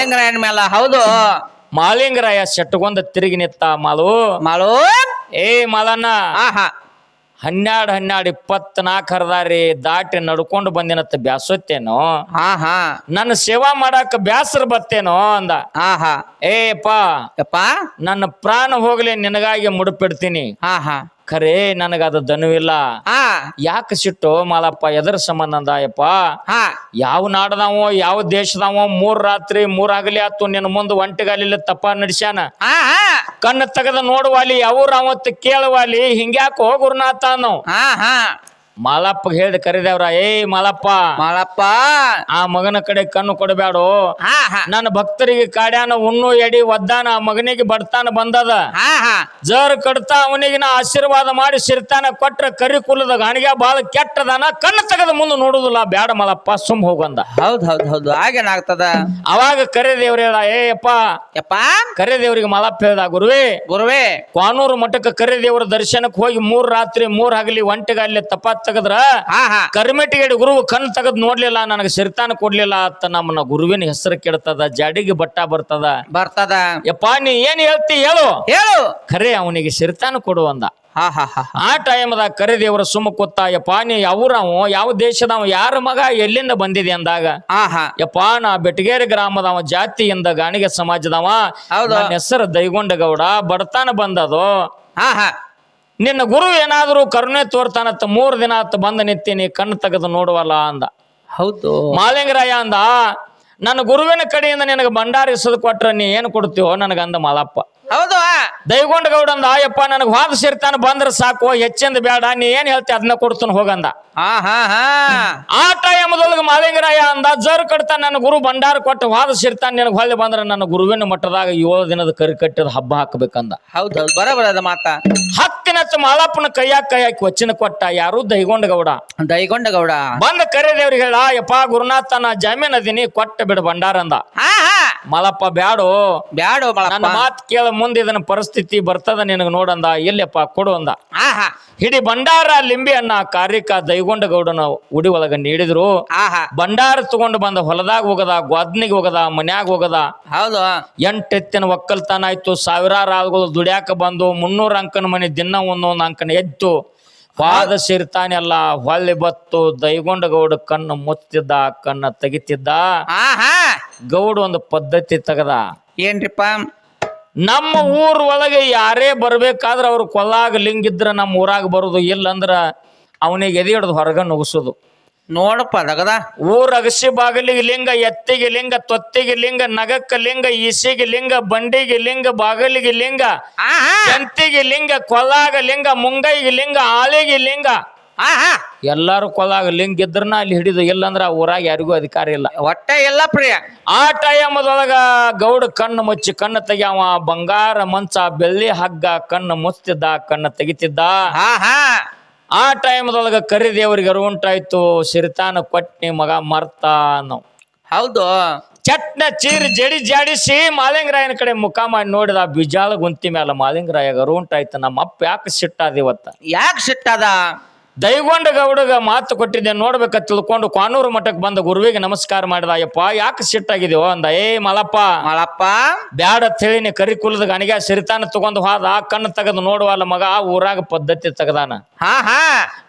ಮ್ಯಾಲ. ಹೌದು. ಮಾಲಿಂಗರಾಯ ಸೆಟ್ಟಗೊಂದ ತಿರುಗಿ ನಿತ್ತ. ಮಾಲು ಏ ಮಾಲನ್ನ 12 24 ಹರದಾರಿ ದಾಟಿ ನಡ್ಕೊಂಡು ಬಂದಿನತ್ತ ಬ್ಯಾಸೊತ್ತೇನೋ. ನನ್ನ ಸೇವಾ ಮಾಡಾಕ ಬ್ಯಾಸರ ಬತ್ತೇನೋ ಅಂದ. ಏಪ್ಪ ನನ್ನ ಪ್ರಾಣ ಹೋಗ್ಲಿ ನಿನಗಾಗಿ ಮುಡುಪಿಡ್ತೀನಿ. ಖರೆ ನನಗದ ದನುವಿಲ್ಲ. ಯಾಕೆ ಸಿಟ್ಟು ಮಾಲಪ್ಪ? ಎದರ ಸಂಬಂಧ ಅಂದ. ಯಪ್ಪ ಯಾವ ನಾಡದಾವೋ ಯಾವ ದೇಶದಾವೋ 3 ರಾತ್ರಿ 3 ಹಗಲಿ ಆತು ನಿನ್ನ ಮುಂದೆ ಒಂಟಿಗಾಲಿ ತಪ್ಪ ನಡ್ಸ್ಯಾನ. ಕಣ್ಣು ತೆಗೆದ ನೋಡುವಾಲಿ ಅವ್ರ ಅವತ್ತು ಕೇಳುವಾಲಿ ಹಿಂಗ್ಯಾಕ ಹೋಗುರ್ನಾಥ ನಾವು. ಮಾಲಪ್ಪ ಹೇಳ್ದ ಕರಿದೇವ್ರ, ಮಾಲಪ್ಪ ಆ ಮಗನ ಕಡೆ ಕಣ್ಣು ಕೊಡಬೇಡ. ನನ್ನ ಭಕ್ತರಿಗೆ ಕಾಡ್ಯಾನ ಉಣ್ಣು ಎಡಿ ಒದ್ದಾನ. ಆ ಮಗನಿಗೆ ಬಡ್ತಾನ ಬಂದದ. ಜರ್ ಕಡ್ತಾ ಅವನಿಗೆ ನಾ ಆಶೀರ್ವಾದ ಮಾಡಿ ಸಿರ್ತಾನ ಕೊಟ್ರ ಕರಿ ಕುಲದ ಗಾಣಿಗೆ ಬಾಳ ಕೆಟ್ಟದಾನ. ಕಣ್ಣು ತೆಗೆದ ಮುಂದೆ ನೋಡುದಿಲ್ಲ. ಬ್ಯಾಡ ಮಾಲಪ್ಪ ಸುಮ್ ಹೋಗಂದ. ಹೌದು. ಆಗೇನಾಗ್ತದ? ಅವಾಗ ಕರಿದೇವ್ರ ಹೇಳ, ಯಪ್ಪ ಕರಿದೇವ್ರಿಗೆ ಮಾಲಪ್ಪ ಹೇಳ್ದ, ಗುರುವೇ ಕ್ವಾನೂರು ಮಠಕ್ಕೆ ಕರಿದೇವ್ರ ದರ್ಶನಕ್ಕೆ ಹೋಗಿ 3 ರಾತ್ರಿ 3 ಹಗಲಿ ಒಂಟಿಗಾಲಿ ತಪ್ಪ ತೆಗದ್ರ ಹಾ ಹಾ ಕರಿಮೆಟ್ಟಿಗೇಡಿ ಗುರು ಕಣ್ ತೆಗದ್ ನೋಡ್ಲಿಲ್ಲ ನನಗೆ ಸಿರಿತಾನ ಕೊಡ್ಲಿಲ್ಲ ಅಂತ ನಮ್ಮನ್ನ ಗುರುವಿನ ಹೆಸರು ಕೆಡ್ತದ ಜಾಡಿಗೆ ಬಟ್ಟ ಬರ್ತದ ಯಪ್ಪ ನೀ ಏನ್ ಹೇಳ್ತಿ ಹೇಳು ಹೇಳು ಖರೆ ಅವನಿಗೆ ಸಿರಿತಾನ ಕೊಡು ಅಂದ. ಹಾ ಹಾ ಹಾ ಆ ಟೈಮ್ದಾಗ ಕರೆದೇವರ ಸುಮ್ಮ ಕೂತ ಯಪ್ಪ ನೀ ಯಾವ್ರವ ಯಾವ ದೇಶದವ ಯಾರ ಮಗ ಎಲ್ಲಿಂದ ಬಂದಿದೆ ಅಂದಾಗ ಹಾ ಹಾ ಯಪ್ಪ ನಾ ಬೆಟಗೇರಿ ಗ್ರಾಮದವ ಜಾತಿಯಿಂದ ಗಾಣಿಗೆ ಸಮಾಜದವ ಹೌದು. ನನ್ನ ಹೆಸರು ದೈಗೊಂಡಗೌಡ ಬಡತಾನ ಬಂದದು. ಹಾ ಹಾ ನಿನ್ನ ಗುರು ಏನಾದ್ರು ಕರುಣೆ ತೋರ್ತಾನತ್ತ 3 ದಿನ ಆತ ಬಂದ ನಿಂತೀನಿ ಕಣ್ಣು ತೆಗೆದು ನೋಡುವಲ್ಲ ಅಂದ. ಹೌದು ಮಾಲಿಂಗರಾಯ ಅಂದ ನನ್ನ ಗುರುವಿನ ಕಡೆಯಿಂದ ನಿನಗೆ ಭಂಡಾರ ಇಸದ್ ಕೊಟ್ರ ನೀ ಏನು ಕೊಡ್ತೀವೋ ನನಗಂದ ಮಾಲಪ್ಪ. ಹೌದು ದೈಗೊಂಡಗೌಡ ಅಂದ ಯಪ್ಪ ನನಗೆ ವಾದ ಸೇರ್ತಾನ ಬಂದ್ರ ಸಾಕು ಹೆಚ್ಚಿಂದ ಬೇಡ ನೀ ಏನ್ ಹೇಳ್ತಿ ಅದನ್ನ ಕೊಡ್ತಾನ ಹೋಗಂದ. ಹಾ ಹಾ ಹಾ ಆ ಟೈಮದೊಳಗೆ ಮಾಲಿಂಗರಾಯ ಅಂದ ಜರ್ ಕಡ್ತಾನ ನನ್ನ ಗುರು ಭಂಡಾರ ಕೊಟ್ಟು ವಾದ ಸೇರ್ತಾನ ನಿನಗೆ ಹೊಳ್ಳಿ ಬಂದ್ರ ನನ್ನ ಗುರುವಿನ ಮಟ್ಟದಾಗ 7 ದಿನದ ಕರಿ ಕಟ್ಟಿದ ಹಬ್ಬ ಹಾಕಬೇಕಂದ. ಹೌದೌದು ಬರಬರ ಅದ ಮಾತ. ಹತ್ತಿನಚ್ಚ ಮಾಲಪ್ಪನ ಕೈಯಾಗ ಕೈ ಹಾಕಿ ವಚನ ಕೊಟ್ಟ ಯಾರು ದೈಗೊಂಡಗೌಡ. ದೈಗೊಂಡಗೌಡ ಬಂದ ಕರೆದೇವ್ರಿಗೆ ಹೇಳ ಯಪ್ಪ ಗುರುನಾಥನ ಜಾಮೀನ್ ಅದೀನಿ ಕೊಟ್ಟ ಬಿಡ ಭಂಡಾರ ಅಂದ. ಹಾ ಹಾ ಮಲಪ್ಪ ಬ್ಯಾಡು ಬ್ಯಾಡೋ ನನ್ನ ಮಳಪ್ಪ. ಮಾತು ಕೇಳ ಮುಂದೆ ಇದನ್ನ ಪರಿಸ್ಥಿತಿ ಬರ್ತದ ನಿನಗ ನೋಡಂದ. ಇಲ್ಲಪ್ಪ ಕೊಡು ಅಂದ. ಹಾ ಹಾ ಹಿಡಿ ಭಂಡಾರ ಲಿಂಬಿ ಅನ್ನ ಕಾರ್ಯಕ್ಕ ದೈಗೊಂಡಗೌಡನ ಉಡಿ ಒಳಗ ನೀಡಿದ್ರು. ಹಾ ಹಾ ಭಂಡಾರ ತಗೊಂಡು ಬಂದ ಹೊಲದಾಗ ಹೋಗದ ಗ್ವಾದ್ನಿಗೆ ಹೋಗದ ಮನ್ಯಾಗ ಹೋಗದ. ಹೌದು 8 ಎತ್ತಿನ ಒಕ್ಕಲ್ತನ ಆಯ್ತು. ಸಾವಿರಾರು ಆಳುಗಳು ದುಡ್ಯಾಕ ಬಂದು 300 ಅಂಕನ ಮನೆ ದಿನ ಒಂದೊಂದು ಅಂಕನ ಎದ್ದು ಪಾದ ಸೇರ್ತಾನೆಲ್ಲ ಹೊಳ್ಳಿ ಬತ್ತು. ದೈಗೊಂಡಗೌಡ ಕಣ್ಣು ಮುಚ್ತಿದ್ದ ಕಣ್ಣ ತೆಗಿತಿದ್ದ. ಹಾ ಹಾ ಗೌಡ ಒಂದು ಪದ್ಧತಿ ತೆಗದ. ಏನ್ರಿಪ್ಪ ನಮ್ಮ ಊರ್ ಒಳಗೆ ಯಾರೇ ಬರ್ಬೇಕಾದ್ರ ಅವ್ರು ಕೊಲ್ಲಾಗ ಲಿಂಗಿದ್ರ ನಮ್ಮ ಊರಾಗ ಬರುದು. ಇಲ್ಲಂದ್ರ ಅವನಿಗೆ ಎದೆ ಹಿಡ್ದು ಹೊರಗ ನುಗ್ಸುದು. ನೋಡಪ್ಪ ದಗದ ಊರ ಅಗಸಿ ಬಾಗಿಲಿಗೆ ಲಿಂಗ, ಎತ್ತಿಗೆ ಲಿಂಗ, ತೊತ್ತಿಗೆ ಲಿಂಗ, ನಗಕ್ಕ ಲಿಂಗ, ಈಸಿಗೆ ಲಿಂಗ, ಬಂಡಿಗೆ ಲಿಂಗ, ಬಾಗಿಲಿಗೆ ಲಿಂಗ, ಹಾ ಹಾ ಜಂತಿಗೆ ಲಿಂಗ, ಕೊಲ್ಲಾಗ ಲಿಂಗ, ಮುಂಗೈಗೆ ಲಿಂಗ, ಆಳಿಗೆ ಲಿಂಗ. ಹಾ ಹಾ ಎಲ್ಲಾರು ಕೊಲ್ಲಾಗ ಲಿಂಗ ಇದ್ರನ ಅಲ್ಲಿ ಹಿಡಿದು. ಇಲ್ಲಂದ್ರ ಆ ಊರಾಗ ಯಾರಿಗೂ ಅಧಿಕಾರ ಇಲ್ಲ. ಒಟ್ಟೆ ಎಲ್ಲ ಪ್ರಿಯ. ಆ ಟೈಮದೊಳಗ ಗೌಡ ಕಣ್ಣು ಮುಚ್ಚಿ ಕಣ್ಣು ತೆಗಿಯವ. ಬಂಗಾರ ಮಂಚ ಬೆಳ್ಳಿ ಹಗ್ಗ ಕಣ್ಣು ಮುಚ್ತಿದ್ದ ಕಣ್ಣು ತೆಗಿತಿದ್ದ. ಹಾ ಹಾ ಆ ಟೈಮದೊಳಗ ಕರಿದೇವರಿಗೆ ಅರುಂಟಾಯ್ತು. ಸಿರಿತಾನ ಕೊಟ್ನಿ ಮಗ ಮರ್ತ ನಾವು. ಹೌದು ಚಟ್ನ ಚೀರಿ ಜಡಿ ಜಾಡಿಸಿ ಮಾಲಿಂಗರಾಯನ ಕಡೆ ಮುಖ ಮಾಡಿ ನೋಡಿದ. ಬಿಜಾಳ ಗುಂತಿ ಮ್ಯಾಲ ಮಾಲಿಂಗರಾಯಗ ಅರುಂಟಾಯ್ತು. ನಮ್ಮ ಅಪ್ಪ ಯಾಕೆ ಸಿಟ್ಟಾದ ಇವತ್ತ? ಯಾಕೆ ಸಿಟ್ಟದ? ದೈಗೊಂಡಗೌಡಗ ಮಾತು ಕೊಟ್ಟಿದ್ದೆ ನೋಡ್ಬೇಕ ತಿಳ್ಕೊಂಡು ಕಾನೂರು ಮಠಕ್ಕೆ ಬಂದ ಗುರುವಿಗೆ ನಮಸ್ಕಾರ ಮಾಡಿದ. ಅಯ್ಯಪ್ಪ ಯಾಕೆ ಸಿಟ್ಟಾಗಿದೆಯೋ ಅಂದ. ಏ ಮಲಪ್ಪ ಮಳಪ್ಪ ಬ್ಯಾಡ ತಿಳಿನಿ ಕರಿ ಕುಲದ ಗಣಿಗ ಸಿರಿತಾನ ತಗೊಂಡು ಹೋದ. ಕಣ್ಣು ತೆಗೆದು ನೋಡುವಲ್ಲ ಮಗ ಊರಾಗ ಪದ್ಧತಿ ತೆಗದಾನ ಹಾ ಹಾ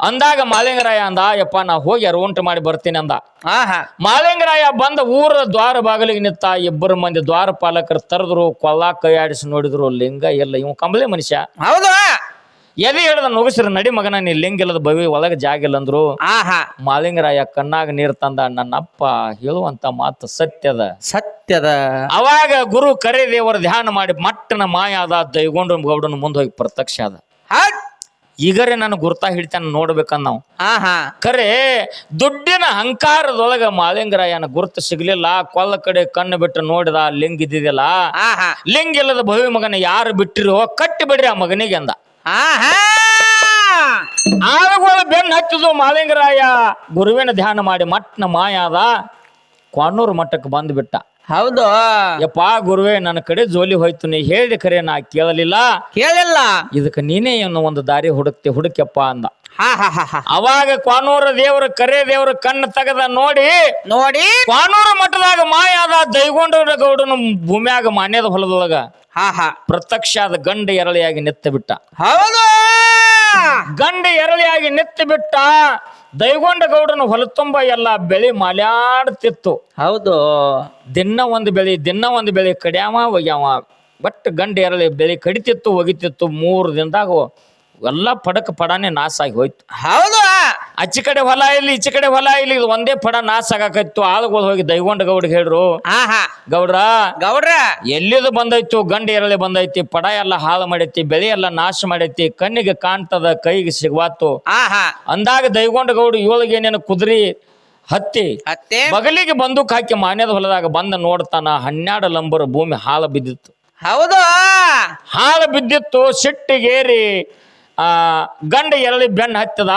ಅಂದಾಗ ಮಾಲಿಂಗರಾಯ ಅಂದ ಯಪ್ಪ ನಾ ಹೋಗಿ ಅರುಂಟು ಮಾಡಿ ಬರ್ತೀನಿ ಅಂದ. ಹಾ ಹಾ ಮಾಲಿಂಗರಾಯ ಬಂದ ಊರ ದ್ವಾರ ಬಾಗಿಲಿಗೆ ನಿಂತ. 2 ಮಂದಿ ದ್ವಾರ ಪಾಲಕರು ತರದ್ರು. ಕೊಲ್ಲಾ ಕೈ ಆಡಿಸಿ ನೋಡಿದ್ರು ಲಿಂಗ ಎಲ್ಲ. ಇವ್ ಕಂಬಳಿ ಮನುಷ್ಯ ಹೌದು ಎದೆ ಹಿಡ್ದ ನುಗ್ಸ್ರ ನಡಿ ಮಗನ ನೀ ಲಿಂಗ ಇಲ್ಲದ ಬವಿ ಒಳಗ ಜಾಗಿಲ್ಲ ಅಂದ್ರು. ಹಾ ಹಾ ಮಾಲಿಂಗರಾಯ ಕಣ್ಣಾಗ ನೀರ್ ತಂದ. ನನ್ನಪ್ಪ ಹೇಳುವಂತ ಮಾತು ಸತ್ಯದ. ಸತ್ಯದ. ಅವಾಗ ಗುರು ಕರೆದೇವರ ಧ್ಯಾನ ಮಾಡಿ ಮಟ್ಟನ ಮಾಯ ಆದ. ದೈಗೊಂಡ ಗೌಡನ ಮುಂದೆ ಹೋಗಿ ಪ್ರತ್ಯಕ್ಷ ಆದ. ಈಗರೇ ನಾನು ಗುರ್ತಾ ಹಿಡಿತಾನ ನೋಡ್ಬೇಕಂದ ನಾವು. ಹಾ ಹಾ ಖರೆ ದುಡ್ಡಿನ ಅಹಂಕಾರದೊಳಗ ಮಾಲಿಂಗರಾಯನ ಗುರುತು ಸಿಗ್ಲಿಲ್ಲ. ಕೊಲ್ಲ ಕಡೆ ಕಣ್ಣು ಬಿಟ್ಟು ನೋಡಿದ ಲಿಂಗ ಇದ್ದಿದ್ದಿಲ್ಲ. ಹಾ ಹಾ ಲಿಂಗ ಇಲ್ಲದ ಭವಿ ಮಗನ ಯಾರು ಬಿಟ್ಟಿರೋ ಕಟ್ಟಿ ಬಿಡ್ರಿ ಆ ಮಗನಿಗೆ ಅಂದ. ಹಾ ಹಾ ಆಳುಗಳು ಬೆನ್ನು ಹತ್ತಿದು. ಮಾಲಿಂಗರಾಯ ಗುರುವಿನ ಧ್ಯಾನ ಮಾಡಿ ಮಟ್ನ ಮಾಯಾದ. ಕಾನೂರು ಮಠಕ್ಕೆ ಬಂದ್ಬಿಟ್ಟ. ಹೌದು ಯಪ್ಪ ಗುರುವೇ ನನ್ನ ಕಡೆ ಜೋಲಿ ಹೋಯ್ತು. ನೀ ಹೇಳಿದ ಖರೆ ನಾ ಕೇಳಲಿಲ್ಲ. ಕೇಳಿಲ್ಲ. ಇದಕ್ಕೆ ನೀನೇ ಏನು ಒಂದು ದಾರಿ ಹುಡುಕ್ಯಪ್ಪ ಅಂದ. ಹಾ ಹಾ ಹಾ ಹಾ ಅವಾಗ ಕಾನೂರ ದೇವ್ರ ಕರೆ ದೇವ್ರ ಕಣ್ಣು ತೆಗದ ನೋಡಿ ಕಾನೂರು ಮಠದಾಗ ಮಾಯಾದ. ದೈಗೊಂಡ ಗೌಡನ ಭೂಮ್ಯಾಗ ಮಾನ್ಯದ ಹೊಲದೊಳಗ ಹಾ ಹಾ ಪ್ರತ್ಯಕ್ಷ ಆದ. ಗಂಡ ಎರಳಿಯಾಗಿ ನಿತ್ತ ಬಿಟ್ಟ. ಹೌದು ಗಂಡ ಎರಳಿಯಾಗಿ ನಿತ್ತ ಬಿಟ್ಟ. ದೈಗೊಂಡ ಗೌಡನ ಹೊಲ ತುಂಬ ಎಲ್ಲ ಬೆಳೆ ಮಾಲ್ಯಾಡ್ತಿತ್ತು. ಹೌದು ದಿನ ಒಂದು ಬೆಳೆ ಕಡ್ಯಾವ ಒಗ್ಯಾವ. ಬಟ್ ಗಂಡ ಎರಳಿ ಬೆಳೆ ಕಡಿತಿತ್ತು ಒಗಿತಿತ್ತು. 3 ದಿನದಾಗ ಎಲ್ಲ ಪಡಾನೆ ನಾಶ ಆಗಿ ಹೋಯ್ತು. ಹೌದು ಆಚೆ ಕಡೆ ಹೊಲ ಇಲ್ಲಿ ಈಚೆ ಕಡೆ ಹೊಲ ಇಲ್ಲಿ ಒಂದೇ ಪಡ ನಾಶ ಆಗಾಕೈತು. ಆಳುಗಳು ಹೋಗಿ ದೈಗೊಂಡ ಗೌಡ್ಗೆ ಹೇಳ್ರು ಗೌಡ್ರ ಎಲ್ಲಿದು ಬಂದೈತು ಗಂಡ ಎರಳೆ ಬಂದೈತಿ. ಪಡ ಎಲ್ಲ ಹಾಳು ಮಾಡೈತಿ. ಬೆಳೆ ಎಲ್ಲ ನಾಶ ಮಾಡೈತಿ. ಕಣ್ಣಿಗೆ ಕಾಣ್ತದ ಕೈಗೆ ಸಿಗ್ವಾತು ಅಂದಾಗ ದೈಗೊಂಡ ಗೌಡ 7 ಏನೇನು ಕುದುರಿ ಹತ್ತಿ ಬಗಲಿಗೆ ಬಂದೂಕ್ ಹಾಕಿ ಮಾನ್ಯದ ಹೊಲದಾಗ ಬಂದ ನೋಡ್ತಾನ. 12 ಲಂಬರ್ ಭೂಮಿ ಹಾಳು ಬಿದ್ದಿತ್ತು. ಹೌದು ಹಾಳು ಬಿದ್ದಿತ್ತು. ಸಿಟ್ಟಿಗೇರಿ ಗಂಡ ಎರಳಿ ಬೆನ್ನ ಹತ್ತದ.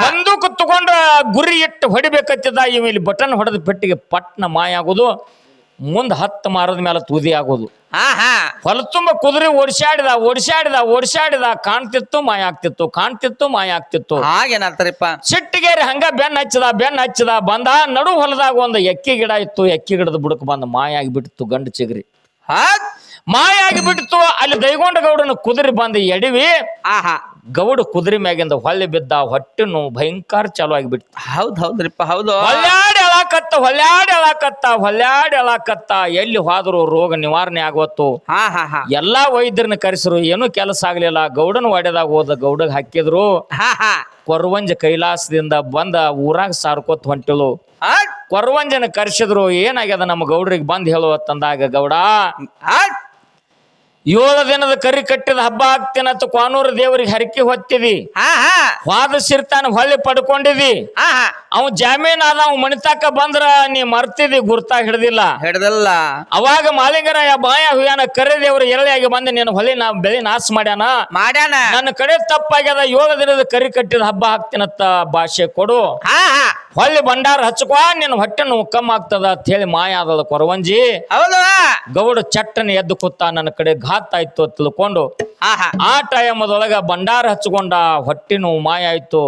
ಬಂದೂಕು ತಗೊಂಡ್ರ ಗುರಿ ಇಟ್ಟು ಹೊಡಿಬೇಕತ್ತಿದ. ಇವ ಇಲ್ಲಿ ಬಟನ್ ಹೊಡೆದ ಪೆಟ್ಟಿಗೆ ಪಟ್ನ ಮಾಯ ಆಗುದು. ಮುಂದ್ 10 ಮಾರದ ಮೇಲೆ ತುದಿ ಆಗೋದು. ಹಾ ಹಾ ಹೊಲ ತುಂಬ ಕುದುರೆ ಓಡಿಸಾಡಿದ ಕಾಣ್ತಿತ್ತು ಮಾಯ ಆಗ್ತಿತ್ತು, ಕಾಣ್ತಿತ್ತು ಮಾಯ ಆಗ್ತಿತ್ತು. ಹಾಗೇನಾಗ್ತಾರಿಪ್ಪ. ಸಿಟ್ಟಿಗೇರಿ ಹಂಗ ಬೆನ್ನ ಹಚ್ಚದ ಬಂದ ನಡು ಹೊಲದಾಗ ಒಂದು ಎಕ್ಕಿ ಗಿಡ ಇತ್ತು. ಎಕ್ಕಿ ಗಿಡದ ಬುಡಕ್ ಬಂದ ಮಾಯ ಆಗಿಬಿಟ್ಟಿತ್ತು ಗಂಡು ಚಿಗರಿ. ಮಾಯ ಆಗಿಬಿಟ್ಟಿತ್ತು. ಅಲ್ಲಿ ದೈಗೊಂಡ ಗೌಡನ ಕುದುರೆ ಬಂದ ಎಡಿವಿ. ಆಹಾ ಗೌಡ ಕುದುರೆ ಮ್ಯಾಗಿಂದ ಹೊಳ್ಳಿ ಬಿದ್ದ. ಹೊಟ್ಟೆನು ಭಯಂಕರ ಚಾಲು ಆಗಿಬಿಟ್ಟು. ಹೌದ್ರಿಪ್ಪ ಹೌದು. ಹೊಳ್ಯಾಡಿ ಅಳಾಕತ್ತ ಎಲ್ಲಿ ಹೋದ್ರು ರೋಗ ನಿವಾರಣೆ ಆಗೋತ್ತು. ಹಾ ಹಾ ಹಾ ಎಲ್ಲಾ ವೈದ್ಯರನ್ನ ಕರೆಸರು, ಏನೂ ಕೆಲಸ ಆಗ್ಲಿಲ್ಲ. ಗೌಡನ ಒಡೆದಾಗ ಹೋದ ಗೌಡಗ್ ಹಾಕಿದ್ರು. ಹಾ ಹಾ ಕೊರವಂಜ ಕೈಲಾಸದಿಂದ ಬಂದ ಊರಾಗ ಸಾರ್ಕೋತ್ ಹೊಂಟಿಳು. ಕೊರವಂಜನ ಕರೆಸಿದ್ರು. ಏನಾಗ್ಯದ ನಮ್ಮ ಗೌಡ್ರಿಗೆ ಬಂದ್ ಹೇಳುವತ್ತಂದಾಗ ಗೌಡ 7 ದಿನದ ಕರಿ ಕಟ್ಟಿದ ಹಬ್ಬ ಆಗ್ತೇನತ್ತ ಕ್ವಾನೂರು ದೇವರಿಗೆ ಹರಕೆ ಹೊತ್ತಿದಿ. ವಾದ ಸಿರ್ತಾನ ಹೊಳ್ಳಿ ಪಡ್ಕೊಂಡಿದಿ. ಅವ್ ಜಾಮೀನ್ ಆದ ಅವ್ ಮಣಿತಾಕ ಬಂದ್ರ ನೀ ಮರ್ತಿದಿ, ಗುರ್ತಾ ಹಿಡ್ದಿಲ್ಲ. ಅವಾಗ ಮಾಲಿಂಗರಾಯ ಬಾಯ ಹುಯ್ಯಾನ ಕರೆ ದೇವ್ರ ಎರಳಿಯಾಗಿ ಬಂದ ನೀನು ಹೊಲಿ ಬೆಳಿ ನಾಶ ಮಾಡ್ಯಾನ. ನನ್ನ ಕಡೆ ತಪ್ಪಾಗ್ಯದ. 7 ದಿನದ ಕರಿ ಕಟ್ಟಿದ ಹಬ್ಬ ಹಾಕ್ತೇನತ್ತ ಭಾಷೆ ಕೊಡು. ಹೊಳ್ಳಿ ಭಂಡಾರ ಹಚ್ಕೋ, ನಿನ್ನ ಹೊಟ್ಟೆ ನೋವು ಕಮ್ಮ ಆಗ್ತದ ಅಂತ ಹೇಳಿ ಮಾಯ ಆದದ ಕೊರವಂಜಿ. ಗೌಡ ಚಟ್ಟನ ಎದ್ದು ಕೂತ. ನನ್ನ ಕಡೆ ಘಾತ್ ಆಯ್ತು ತಿಳ್ಕೊಂಡು ಆ ಟೈಮದೊಳಗ ಭಂಡಾರ ಹಚ್ಕೊಂಡ. ಹೊಟ್ಟೆ ನೋವು ಮಾಯ ಆಯ್ತು.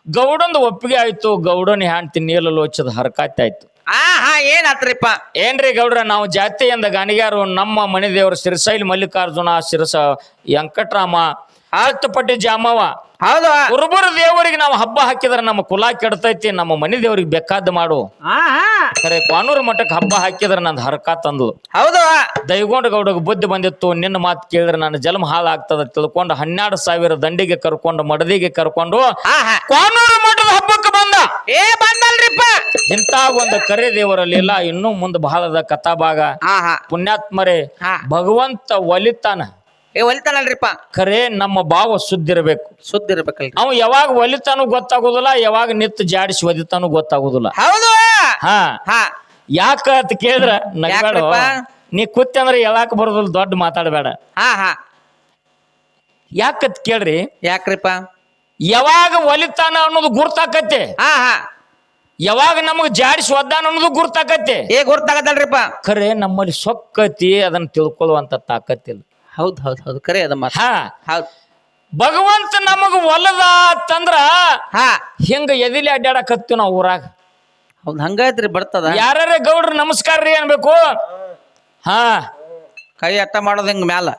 ಗೌಡಂದು ಒಪ್ಪಿಗೆ ಆಯ್ತು. ಗೌಡನ ಹೆಂಡ್ತಿ ನೀಲಲೋಚದ ಹರಕಾತಿ ಆಯ್ತು. ಏನಾತ್ರಿಪ್ಪ? ಏನ್ರಿ ಗೌಡ್ರ, ನಾವು ಜಾತಿಯಿಂದ ಗಾಣಿಗ್ಯಾರು. ನಮ್ಮ ಮನೆ ದೇವರು ಸಿರಸೈಲಿ ಮಲ್ಲಿಕಾರ್ಜುನ, ಸಿರಸ ವೆಂಕಟರಾಮ, ಹತ್ತಪಟ್ಟಿ ಜಾಮವ, ಕುರುಬರ ದೇವರಿಗೆ ನಾವು ಹಬ್ಬ ಹಾಕಿದ್ರ ನಮ್ಮ ಕುಲ ಕೆಡ್ತೈತಿ. ನಮ್ಮ ಮನೆ ದೇವ್ರಿಗೆ ಬೇಕಾದ ಮಾಡು. ಖರೆ ಕ್ವಾನೂರು ಮಠಕ್ಕೆ ಹಬ್ಬ ಹಾಕಿದ್ರ ನಂದು ಹರಕ ತಂದ್ಲು. ದೈಗೊಂಡ ಗೌಡಗ ಬುದ್ಧಿ ಬಂದಿತ್ತು. ನಿನ್ನ ಮಾತು ಕೇಳಿದ್ರೆ ನನ್ನ ಜನ್ಮ ಹಾಳಾಗ್ತದ ತಿಳ್ಕೊಂಡು 12,000 ದಂಡಿಗೆ ಕರ್ಕೊಂಡು ಮಡದಿಗೆ ಕರ್ಕೊಂಡು ಕ್ವಾನೂರು ಮಠದ ಹಬ್ಬಕ್ಕೆ ಬಂದ. ಇಂತ ಒಂದು ಕರೆ ದೇವರಲ್ಲಿ ಇಲ್ಲ. ಇನ್ನೂ ಮುಂದೆ ಬಹಳದ ಕಥಾಭಾಗ. ಪುಣ್ಯಾತ್ಮರೇ, ಭಗವಂತ ಒಲಿತಾನ. ಒಲಿತಾನಲ್ರಿಪ್ಪ. ಖರೆ ನಮ್ಮ ಭಾವ ಸುದ್ದಿರ್ಬೇಕು. ಅವ ಯಾವಾಗ ಒಲಿತಾನು ಗೊತ್ತಾಗುದಿಲ್ಲ, ಯಾವಾಗ ನಿತ್ತು ಜಾಡಿಸಿ ಒದಿತಾನು ಗೊತ್ತಾಗುದಿಲ್ಲ. ಯಾಕ ಅಂತ ಕೇಳಿದ್ರ ನಗಬೇಡ. ನೀ ಕೂತಿ ಅಂದ್ರೆ ಹೇಳಾಕ ಬರೋದಿಲ್ಲ, ದೊಡ್ಡ ಮಾತಾಡಬೇಡ. ಯಾಕತ್ ಕೇಳ್ರಿ. ಯಾಕ್ರಿಪ್ಪ? ಯಾವಾಗ ಒಲಿತಾನ ಅನ್ನೋದು ಗುರ್ತಾಕತ್ತೆ. ಯಾವಾಗ ನಮಗ್ ಜಾಡಿಸಿ ಒದ್ದಾನ ಅನ್ನೋದು ಗುರ್ತಾಕತ್ತೆ. ಗುರ್ತಾಗತ್ತಲ್ರಿಪ್ಪ. ಖರೆ ನಮ್ಮಲ್ಲಿ ಸೊಕ್ಕತಿ ಅದನ್ನ ತಿಳ್ಕೊಳ್ಳುವಂತ ತಾಕತ್ತಿಲ್ಲ. ಹೌದು ಕರೆ ಅದ ಮಾತ. ಭಗವಂತ ನಮಗ ಒಲದ ತಂದ್ರ ಹಿಂಗ ಎದಿಲಿ ಅಡ್ಡಾಡಕತ್ತೀವಿ ನಾವು ಊರಾಗ. ಹೌದ್ ಹಂಗಾಯ್ತ್ರಿ. ಬರ್ತದ ಯಾರೇ ಗೌಡ್ರ ನಮಸ್ಕಾರ ರೀ ಅನ್ಬೇಕು. ಕೈ ಅಟ್ಟ ಮಾಡೋದ್ ಹಿಂಗ ಮ್ಯಾಲ.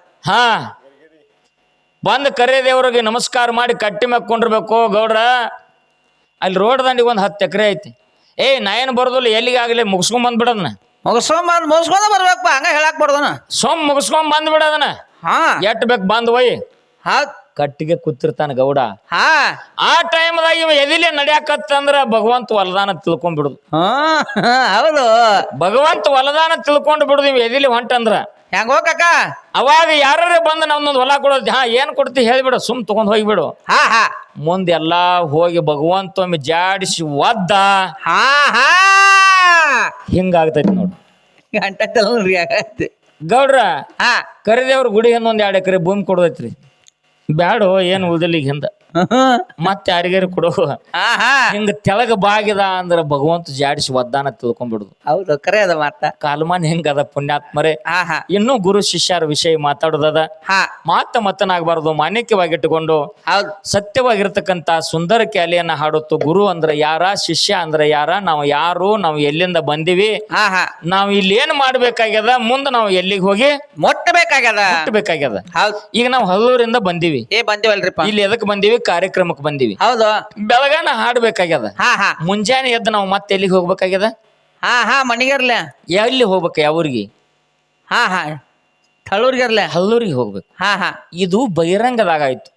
ಬಂದ್ ಕರೆ ದೇವ್ರಿಗೆ ನಮಸ್ಕಾರ ಮಾಡಿ ಕಟ್ಟಿ ಮ್ಯಾಕೊಂಡಿರ್ಬೇಕು. ಗೌಡ್ರ ಅಲ್ಲಿ ರೋಡ್ ದಂಡಿಗೆ 10 ಎಕರೆ ಐತಿ. ನಾ ಏನ್ ಬರೋದಿಲ್ಲ, ಎಲ್ಲಿಗಾಗಲಿ ಮುಗಿಸ್ಕೊಂಡ್ ಬಂದ್ಬಿಡದನ. ಮುಗಿಸ್ಕೊಂಡ ಬರ್ಬೇಕಪ್ಪ, ಹಂಗ ಹೇಳಕ್ ಬರ್ದನ. ಮುಗಿಸ್ಕೊಂಡ್ ಬಂದ್ಬಿಡದನ. ಎಟ್ ಬೇಕು ಬಂದ್ ಒಯ್. ಕಟ್ಟಿಗೆ ಕೂತಿರ್ತಾನ ಗೌಡ. ಆ ಟೈಮ್ದಾಗ ಇವ ಎದಿಲೆ ನಡ್ಯಾಕತ್ತಂದ್ರ ಭಗವಂತ ವಲದಾನ ತಿಳ್ಕೊಂಡ್ಬಿಡುದು. ಹೌದು, ಭಗವಂತ ವಲದಾನ ತಿಳ್ಕೊಂಡ್ ಬಿಡುದು. ಇವ್ ಎದಿಲಿ ಹೊಂಟಂದ್ರ ಹೆಂಗ ಹೋಗಕ್ಕ. ಅವಾಗ ಯಾರೇ ಬಂದು ನಮ್ದೊಂದು ಹೊಲ ಕೊಡೋದು. ಏನ್ ಕೊಡ್ತಿ ಹೇಳ್ಬಿಡು, ಸುಮ್ ತಗೊಂಡ್ ಹೋಗ್ಬಿಡು. ಮುಂದೆಲ್ಲಾ ಹೋಗಿ ಭಗವಂತ ಒಮ್ಮೆ ಜಾಡಿಸಿ ಒದ್ದ. ಹಿಂಗಾಗ್ತೈತಿ ನೋಡ್ರಿ. ಗೌಡ್ರ ಕರಿದೇವ್ರ ಗುಡಿ ಹಿಂದ 1-2 ಎಕರೆ ಭೂಮಿ ಕೊಡೋದೈತ್ರಿ. ಬ್ಯಾಡೋ ಏನು ಉಳ್ದಿಲ್ಲ ಈಗ ಹಿಂದ. ಮತ್ತೆ ಯಾರಿಗಾರು ಕೊಡೋ. ಹಿಂಗ ತೆಳಗ ಬಾಗಿದ ಅಂದ್ರ ಭಗವಂತ ಜಾಡಿಸಿ ಒದ್ದಾನ ತಿಳ್ಕೊಂಡ್ಬಿಡುದು. ಹೌದು, ಕರೆ ಅದ ಮಾತ. ಕಾಲಮಾನ ಹೆಂಗದ ಪುಣ್ಯಾತ್ಮರೇ. ಇನ್ನೂ ಗುರು ಶಿಷ್ಯರ ವಿಷಯ ಮಾತಾಡೋದದ. ಮತ್ತನಾಗಬಾರದು. ಮಾನ್ಯವಾಗಿಟ್ಟುಕೊಂಡು ಸತ್ಯವಾಗಿರ್ತಕ್ಕಂತ ಸುಂದರ ಕ್ಯಾಲಿಯನ್ನ ಹಾಡುತ್ತು. ಗುರು ಅಂದ್ರ ಯಾರ, ಶಿಷ್ಯ ಅಂದ್ರ ಯಾರ, ನಾವು ಯಾರು, ನಾವು ಎಲ್ಲಿಂದ ಬಂದಿವಿ, ನಾವು ಇಲ್ಲಿ ಏನ್ ಮಾಡ್ಬೇಕಾಗ್ಯದ, ಮುಂದೆ ನಾವು ಎಲ್ಲಿಗೆ ಹೋಗಿ ಮುಟ್ಟಬೇಕಾಗ್ಯದ. ಈಗ ನಾವು ಹಲ್ಲೂರಿಂದ ಬಂದಿವಿ. ಬಂದಿವಲ್ರಿಪ್ಪ. ಇಲ್ಲಿ ಎದಕ್ ಬಂದಿವಿ? ಕಾರ್ಯಕ್ರಮಕ್ಕೆ ಬಂದಿವಿ. ಹೌದು, ಬೆಳಗಾನ ಹಾಡ್ಬೇಕಾಗ್ಯದ. ಮುಂಜಾನೆ ಎದ್ದು ನಾವು ಮತ್ತೆ ಎಲ್ಲಿಗೆ ಹೋಗ್ಬೇಕಾಗ್ಯದ? ಮಣಿಗರ್ಲ. ಎಲ್ಲಿ ಹೋಗ್ಬೇಕ? ಯಾವ್ರಿಗೆ? ಹಲ್ಲೂರಿಗೆ ಹೋಗ್ಬೇಕು. ಇದು ಬಹಿರಂಗದಾಗ ಆಯ್ತು.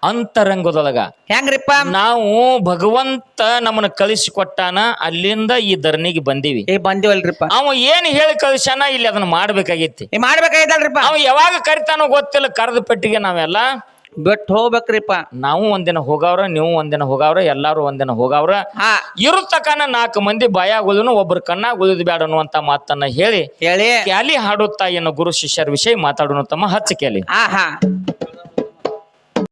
ಅಂತರಂಗದೊಳಗ ಹೆಂಗ್ರಿಪ್ಪ? ನಾವು ಭಗವಂತ ನಮ್ಮನ್ನ ಕಳಿಸಿಕೊಟ್ಟಾನ. ಅಲ್ಲಿಂದ ಈ ಧರಣಿಗೆ ಬಂದಿವಿ. ಬಂದಿವಲ್ರಿಪ್ಪ. ಅವ ಏನ್ ಹೇಳಿ ಕಳಿಸ್ಯಾನ, ಇಲ್ಲಿ ಅದನ್ನ ಮಾಡ್ಬೇಕಾಗೈತಿ. ಮಾಡ್ಬೇಕಾಗಿತ್ತಲ್ರಿಪ್ಪ. ಅವ ಯಾವಾಗ ಕರಿತಾನೋ ಗೊತ್ತಿಲ್ಲ. ಕರೆದ ಪೆಟ್ಟಿಗೆ ನಾವೆಲ್ಲ ಬಿಟ್ಟು ಹೋಗ್ಬೇಕ್ರಿಪ್ಪ. ನಾವು ಒಂದಿನ ಹೋಗವ್ರ, ನೀವು ಒಂದಿನ ಹೋಗವ್ರ, ಎಲ್ಲಾರು ಒಂದಿನ ಹೋಗವ್ರ. ಇರುತ್ತಕನ 4 ಮಂದಿ ಬಾಯಾಗುದನು ಒಬ್ಬರು ಕಣ್ಣಾಗ ಉಳಿದು ಬ್ಯಾಡ ಅನ್ನುವಂತ ಮಾತನ್ನ ಹೇಳಿ ಕ್ಯಾಲಿ ಹಾಡುತ್ತಾ ಏನು ಗುರು ಶಿಷ್ಯರ ವಿಷಯ ಮಾತಾಡೋಣ ತಮ್ಮ ಹಚ್ಚ ಕ್ಯಾಲಿ.